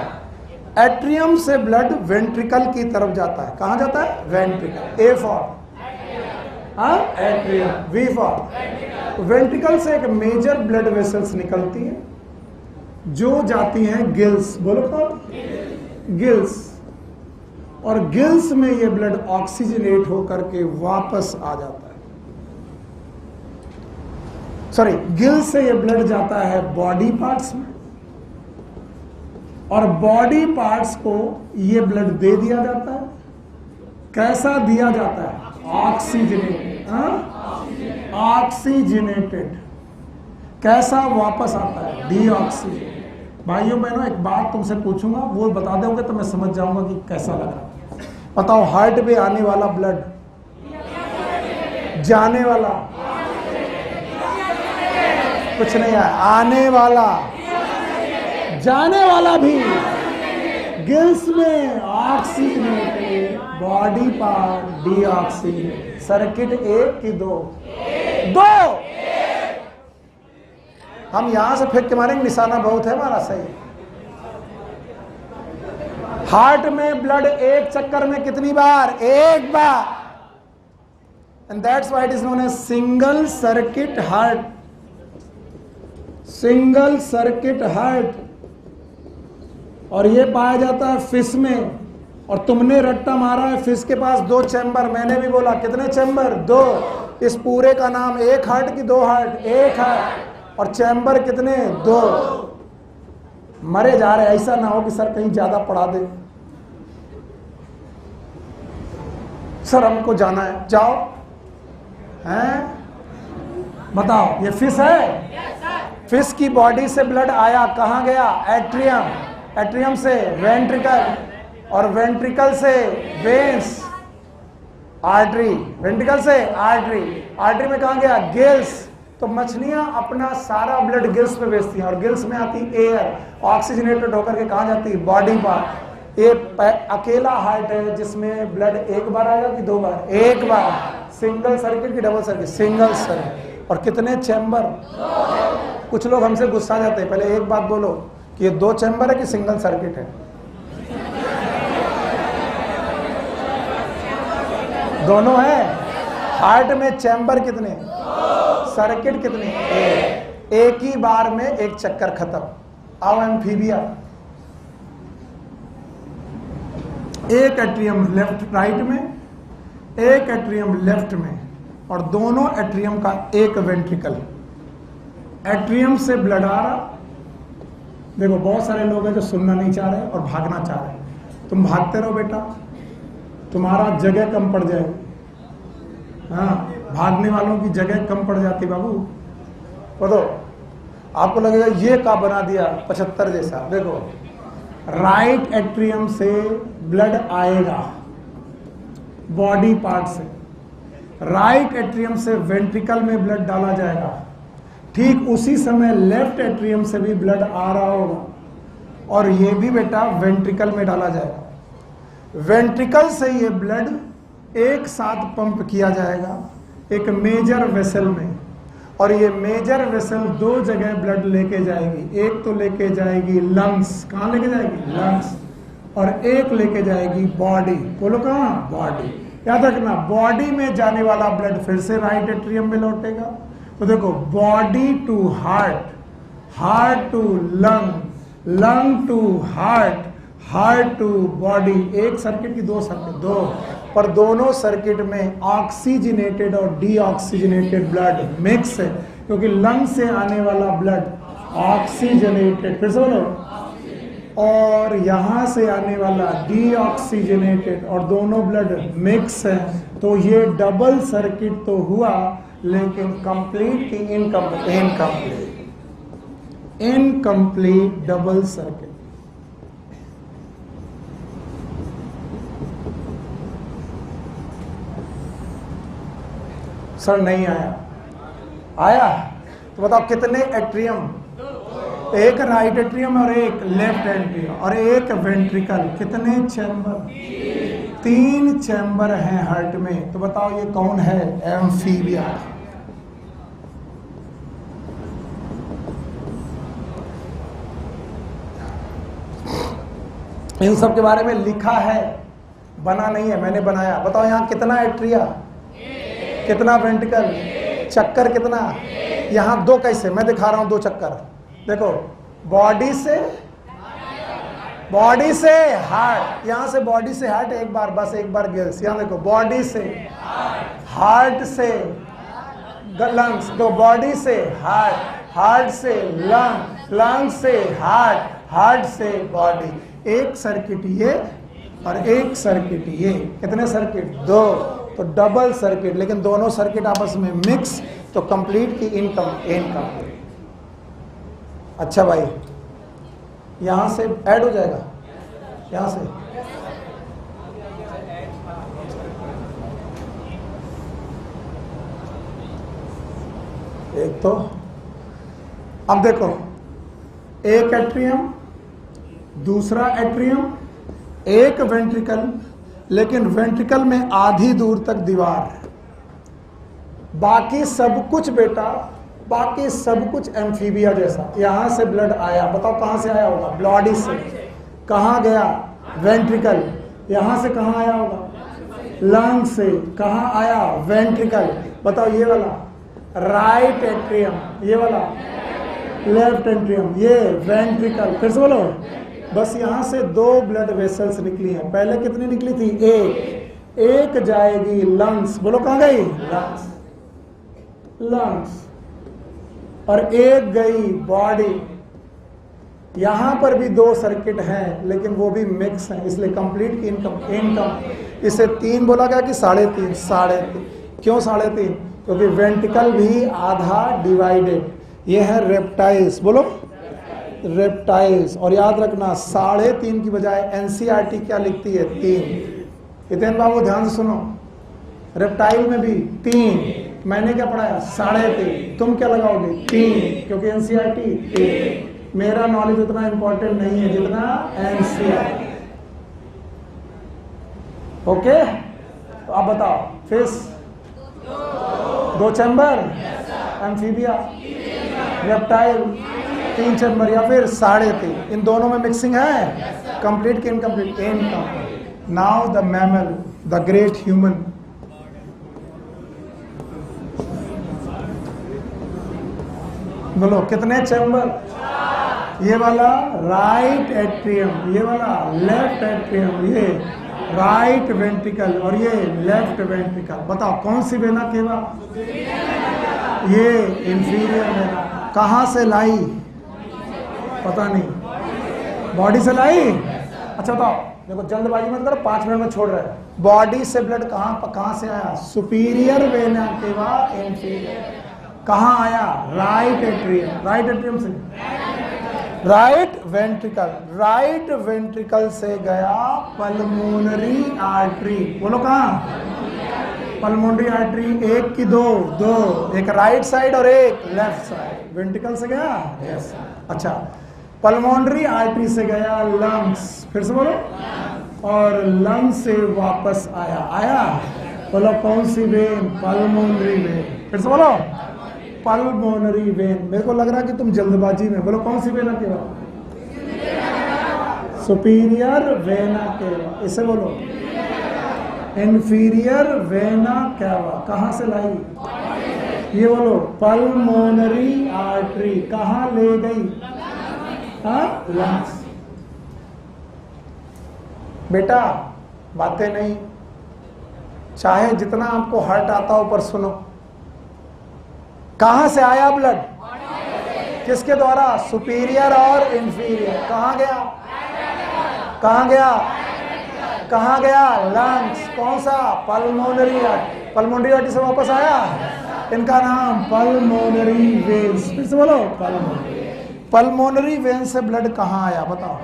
एट्रियम से ब्लड वेंट्रिकल की तरफ जाता है। कहां जाता है? Ventricle. A for atrium. V for ventricle से एक मेजर ब्लड वेसल्स निकलती है जो जाती हैं गिल्स। बोलो कौन? गिल्स। और गिल्स में ये ब्लड ऑक्सीजनेट होकर के वापस आ जाता है। सॉरी, गिल्स से ये ब्लड जाता है बॉडी पार्ट्स में और बॉडी पार्ट्स को ये ब्लड दे दिया जाता है। कैसा दिया जाता है? ऑक्सीजनेटेड। ऑक्सीजनेटेड। कैसा वापस आता है? डीऑक्सीजनेटेड। भाइयों बहनों, एक बात तुमसे पूछूंगा, वो बता दोगे तो मैं समझ जाऊंगा कि कैसा लगा। बताओ, हार्ट पे आने वाला ब्लड, जाने वाला कुछ नहीं है, आने वाला, जाने वाला भी गिल्स में oxygenated, body part deoxygenated. Circuit एक की दो? दो। हम यहां से फेंक के मारेंगे, निशाना बहुत है हमारा सही। हार्ट में ब्लड एक चक्कर में कितनी बार? एक बार। And that's why it is known as single circuit heart. Single circuit heart. और ये पाया जाता है फिश में। और तुमने रट्टा मारा है फिश के पास दो चैम्बर। मैंने भी बोला कितने चैम्बर? दो। इस पूरे का नाम एक हार्ट की दो हार्ट? एक हार्ट। और चैम्बर कितने? दो। मरे जा रहे, ऐसा ना हो कि सर कहीं ज्यादा पढ़ा दे। सर हमको जाना है, जाओ। हैं? बताओ, ये फिश है? फिश की बॉडी से ब्लड आया, कहां गया? एट्रियम। एट्रियम से वेंट्रिकल, और वेंट्रिकल से वेन्स, आर्टरी, वेंट्रिकल से आर्टरी, आर्टरी में कहां गया? गिल्स। तो मछलियां अपना सारा ब्लड गिल्स में भेजती हैं, और गिल्स में आती एयर, ऑक्सीजनेटेड होकर के कहां जाती है? Body part. एक अकेला हार्ट है जिसमें ब्लड एक बार आएगा कि दो बार? एक बार। सिंगल सर्किट की डबल सर्किट? Single circuit. और कितने चैम्बर? कुछ लोग हमसे गुस्सा जाते हैं। पहले एक बात बोलो कि ये दो चैम्बर है कि सिंगल सर्किट है? दोनों है। हार्ट में चैम्बर कितने? सर्किट कितने? एक ही बार में एक चक्कर खत्म। आओ एम्फीबिया। एक एट्रियम लेफ्ट राइट में, एक एट्रियम लेफ्ट में, और दोनों एट्रियम का एक वेंट्रिकल। एट्रियम से ब्लड आ रहा। देखो बहुत सारे लोग हैं जो सुनना नहीं चाह रहे और भागना चाह रहे। तुम भागते रहो बेटा, तुम्हारा जगह कम पड़ जाएगी। हाँ, भागने वालों की जगह कम पड़ जाती बाबू। बताओ, आपको लगेगा ये का बना दिया 75 जैसा। देखो, राइट एट्रियम से ब्लड आएगा बॉडी पार्ट से, राइट एट्रियम से वेंट्रिकल में ब्लड डाला जाएगा। ठीक उसी समय लेफ्ट एट्रियम से भी ब्लड आ रहा होगा, और ये भी बेटा वेंट्रिकल में डाला जाएगा। वेंट्रिकल से ये ब्लड एक साथ पंप किया जाएगा एक मेजर वेसल में, और ये मेजर वेसल दो जगह ब्लड लेके जाएगी। एक तो लेके जाएगी लंग्स, कहाँ लेके जाएगी? लंग्स। और एक लेके जाएगी बॉडी। बोलो कहाँ? बॉडी। याद रखना, बॉडी में जाने वाला ब्लड फिर से राइट एट्रियम में लौटेगा। तो देखो, body to heart, heart to lung, lung to heart, heart to body. एक सर्किट की दो सर्किट? दो। पर दोनों सर्किट में ऑक्सीजनेटेड और डीऑक्सीजनेटेड ब्लड मिक्स है, क्योंकि लंग से आने वाला ब्लड ऑक्सीजनेटेड, फिर से बोलो, और यहां से आने वाला डीऑक्सीजनेटेड, और दोनों ब्लड मिक्स है। तो ये डबल सर्किट तो हुआ, लेकिन कंप्लीट की incomplete, incomplete double circuit. Sir नहीं आया? आया? तो बताओ कितने एट्रियम? एक राइट एट्रियम और एक लेफ्ट एट्रियम और एक वेंट्रिकल। कितने चैम्बर? 3 चैम्बर हैं हार्ट में। तो बताओ ये कौन है? एम्फीबिया। इन सब के बारे में लिखा है, बना नहीं है, मैंने बनाया। बताओ यहाँ कितना एट्रिया, कितना वेंट्रिकल, चक्कर कितना? यहाँ दो कैसे? मैं दिखा रहा हूं दो चक्कर। देखो, बॉडी से हार्ट, यहां से बॉडी से हार्ट एक बार, बस एक बार गिल्स। यहां देखो, बॉडी से हार्ट से लंग्स, तो बॉडी से हार्ट, हार्ट से लंग, लंग से हार्ट, हार्ट से बॉडी। एक सर्किट ये और एक सर्किट ये। कितने सर्किट? दो। तो डबल सर्किट, लेकिन दोनों सर्किट आपस में मिक्स, तो कंप्लीट की इनकम्प्लीट। अच्छा भाई, यहां से ऐड हो जाएगा, यहां से एक। तो अब देखो, एक एट्रियम, दूसरा एट्रियम, एक वेंट्रिकल, लेकिन वेंट्रिकल में आधी दूर तक दीवार है, बाकी सब कुछ बेटा, बाकी सब कुछ एम्फीबिया जैसा। यहां से ब्लड आया, बताओ कहां से आया होगा? बॉडी से। कहां गया? वेंट्रिकल। यहां से कहां आया होगा? लंग से। कहां आया? वेंट्रिकल। बताओ ये वाला राइट एट्रियम, ये वाला लेफ्ट एट्रियम, ये वेंट्रिकल। फिर से बोलो। बस यहां से 2 ब्लड वेसल्स निकली हैं। पहले कितनी निकली थी? एक जाएगी लंग्स। बोलो कहां गई? Lungs, lungs. और एक गई बॉडी। यहां पर भी 2 सर्किट हैं, लेकिन वो भी मिक्स हैं, इसलिए कंप्लीट इनकम। इसे 3 बोला गया कि 3.5? 3.5। क्यों 3.5? क्योंकि वेंट्रिकल भी आधा डिवाइडेड। ये है रेप्टाइल्स। बोलो रेप्टाइल्स। और याद रखना 3.5 की बजाय एनसीईआरटी क्या लिखती है? 3। हितेन बाबू ध्यान से सुनो, रेप्टाइल में भी 3। मैंने क्या पढ़ाया? 3.5। तुम क्या लगाओगे? 3, क्योंकि एनसीईआरटी 3। मेरा नॉलेज उतना इंपॉर्टेंट नहीं है जितना एनसीईआरटी। ओके, तो आप बताओ। Fish 2 chamber, amphibia reptile 3 chamber, या फिर 3.5। इन दोनों में मिक्सिंग है। कंप्लीट की incomplete? Incomplete. Now the mammal, the great human. बोलो कितने चैम्बर? ये वाला राइट एट्रियम, ये वाला लेफ्ट एट्रियम, ये राइट वेंट्रिकल और ये लेफ्ट वेंट्रिकल। बताओ कौन सी वेना केवा? ये इंफीरियर वेना। कहां से लाई? पता नहीं, बॉडी से लाई। अच्छा बताओ, देखो जल्दबाजी मत करो, 5 मिनट में छोड़ रहे हैं। बॉडी से ब्लड कहां से आया? Superior vena cava inferior. कहां आया? Right atrium. राइट एट्रियम से राइट वेंट्रिकल। राइट वेंट्रिकल से गया पल्मोनरी आर्टरी। बोलो कहां? Pulmonary artery. 1 की 2? 2। एक राइट साइड और एक लेफ्ट साइड। वेंट्रिकल से गया। यस। अच्छा, पल्मोनरी आर्टरी से गया लंग्स। फिर से बोलो। और लंग्स से वापस आया। बोलो कौन सी वेन? Pulmonary vein. फिर से बोलो। Pulmonary vein. मेरे को लग रहा है कि तुम जल्दबाजी में। बोलो कौन सी vena cava? Superior vena cava. इसे बोलो इंफीरियर वेना केवा। कहां से लाई? ये बोलो पल्मोनरी आर्टरी। कहां ले गई? लंग्स। बेटा बातें नहीं, चाहे जितना आपको हार्ट आता हो पर सुनो। कहां से आया ब्लड? किसके द्वारा? सुपीरियर और इंफीरियर। कहां गया? कहां गया? कहां गया? लंग्स। कौन सा? Pulmonary artery. पल्मोनरी आर्टरी से वापस आया। इनका नाम पल्मोनरी वेन्स। फिर से बोलो पल्मोनरी वेन से ब्लड कहां आया? बताओ।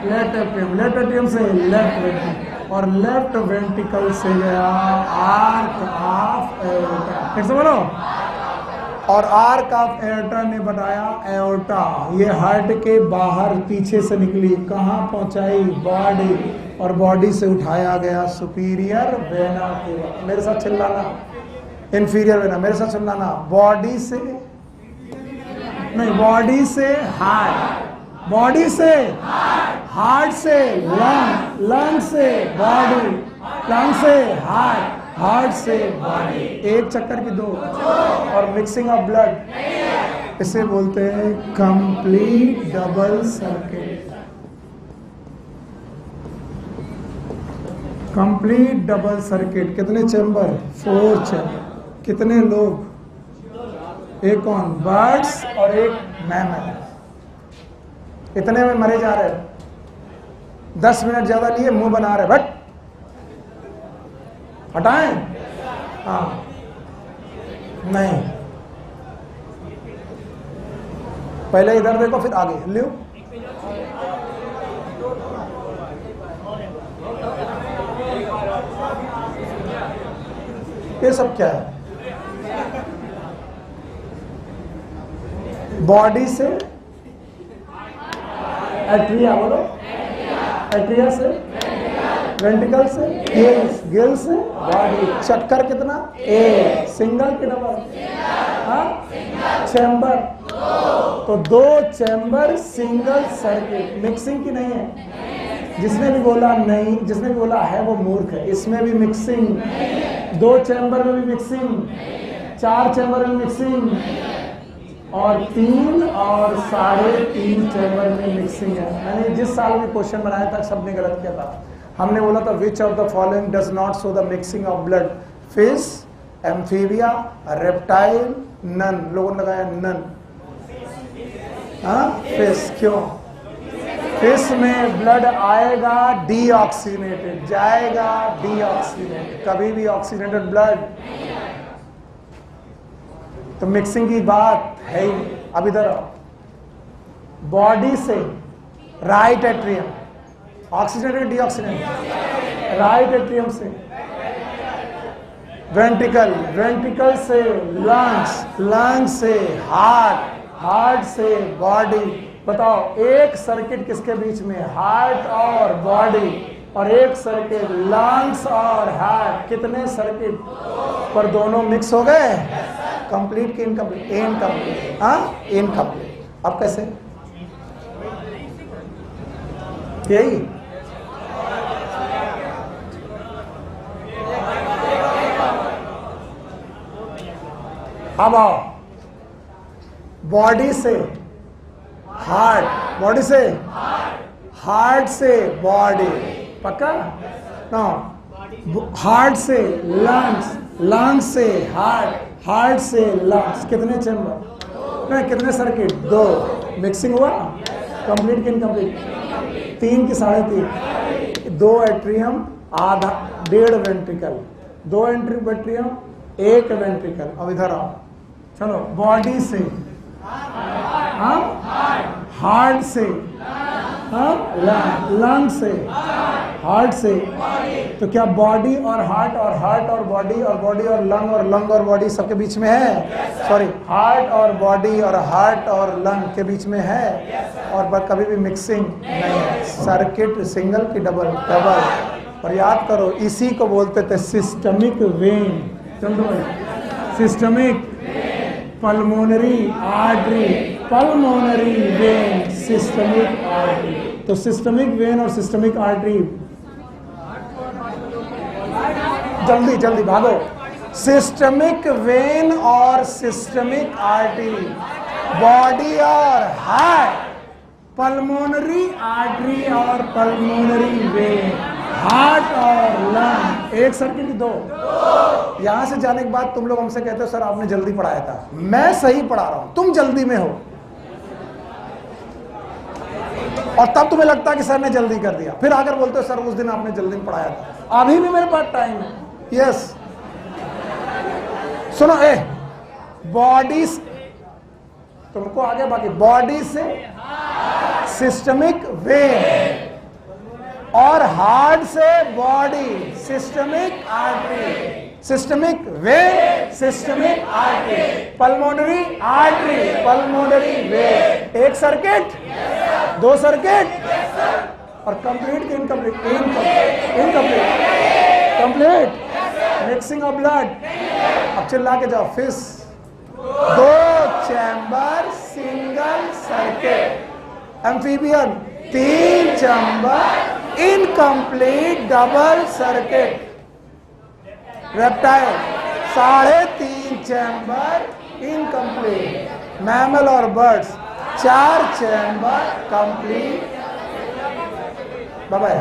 Left atrium. लेफ्ट एट्रियम से लेफ्ट वेंट्रिकल और लेफ्ट वेंट्रिकल से गया आर्क ऑफ एओर्टा। फिर से बोलो। और आर्क ऑफ एओर्टा ने बताया एओर्टा, ये हार्ट के बाहर पीछे से निकली, कहां पहुंचाई? बॉडी। और बॉडी से उठाया गया सुपीरियर वेना केवा। मेरे साथ चिल्लाना। Inferior vena. मेरे साथ चिल्लाना। बॉडी से नहीं, बॉडी से हार्ट, बॉडी से हार्ट से लंग, लंग से बॉडी, लंग से हार्ट, हार्ट से बॉडी। एक चक्कर की 2। और मिक्सिंग ऑफ ब्लड, इसे बोलते हैं complete double circuit. Complete double circuit. कितने चैम्बर? 4 चैम्बर। कितने लोग? एक कौन? बर्ड्स और एक मैमल। इतने में मरे जा रहे। 10 मिनट ज्यादा लिए, मुंह बना रहे। बट हटाएं? हाँ नहीं, पहले इधर देखो फिर आगे लियो। ये सब क्या है? बॉडी से एट्रिया, बोलो एट्रिया से, वेंट्रिकल से, गिल्स, गिल्स से बॉडी। चक्कर कितना? ए। सिंगल की डबल? चैम्बर, तो 2 चैम्बर सिंगल सर्किट। मिक्सिंग की नहीं है? जिसने भी बोला नहीं, जिसने भी बोला है वो मूर्ख है। इसमें भी मिक्सिंग, 2 चैम्बर में भी मिक्सिंग, 4 चैम्बर में मिक्सिंग, और 3 और 3.5 चैम्बर में मिक्सिंग है। मैंने जिस साल में क्वेश्चन बनाया था सबने गलत किया था। हमने बोला था which of the following does not show the mixing of blood? Fish, amphibia, reptile, none. लोगों ने लगाया नन। फिश। क्यों? फिश में ब्लड आएगा डीऑक्सीनेटेड, जाएगा डीऑक्सीनेटेड, कभी भी ऑक्सीनेटेड ब्लड। तो मिक्सिंग की बात है ही। अब इधर आओ, बॉडी से right atrium, oxygenated deoxygenated, right atrium से वेंट्रिकल, वेंट्रिकल से लंग्स, लंग्स से हार्ट, हार्ट से बॉडी। बताओ एक सर्किट किसके बीच में? हार्ट और बॉडी। और एक सर्किट लंग्स और हार्ट। कितने सर्किट? पर दोनों मिक्स हो गए। कंप्लीट की इनकम्प्लीट? इनकम्प्लीट। इनकम्प्लीट। अब कैसे? यही अब आओ, बॉडी से हार्ट, बॉडी से हार्ट से बॉडी, पक्का ना? हार्ट से लंग्स, लंग्स से हार्ट, हार्ट से लंग्स। कितने चैम्बर? नहीं, कितने सर्किट? 2। मिक्सिंग हुआ? कंप्लीट की इनकम्प्लीट? 3 की 3.5? 2 एट्रियम, आधा, 1.5 वेंट्रिकल, 2 एट्रियम, 1 वेंट्रिकल। अब इधर आओ, चलो बॉडी से हार्ट से, लंग से, हार्ट से। तो क्या बॉडी और हार्ट और हार्ट और बॉडी और बॉडी और लंग और बॉडी सबके बीच में है? सॉरी, हार्ट और बॉडी और हार्ट और लंग के बीच में है। और कभी भी मिक्सिंग नहीं है। सर्किट सिंगल की डबल, डबल। और याद करो, इसी को बोलते थे सिस्टमिक वेन। चलो systemic, pulmonary artery, pulmonary vein, systemic artery. तो सिस्टमिक वेन और सिस्टमिक आर्टरी, जल्दी जल्दी भागो। सिस्टमिक वेन और सिस्टमिक आर्टरी, बॉडी और हार्ट, पल्मोनरी आर्टरी और पल्मोनरी वेन, हार्ट और लंग। एक सर्किट 2। यहां से जाने के बाद तुम लोग हमसे कहते हो सर आपने जल्दी पढ़ाया था। मैं सही पढ़ा रहा हूं, तुम जल्दी में हो, और तब तुम्हें लगता है कि सर ने जल्दी कर दिया। फिर आकर बोलते हो सर उस दिन आपने जल्दी पढ़ाया था। अभी भी मेरे पास टाइम है। यस, सुनो, बॉडी, तुमको आगे बाकी, बॉडी से सिस्टमिक वेन, और हार्ट से body systemic artery, systemic when, systemic artery, pulmonary artery, pulmonary vein. एक सर्किट, 2 सर्किट, और कंप्लीट की incomplete? Incomplete, complete. Mixing of blood. अब चिल्ला के जाओ, fish, 2 chamber single circuit. Amphibian, 3 chamber incomplete double circuit. Reptile, 3.5 chamber incomplete. Mammal और birds, 4 chamber complete. Bye bye.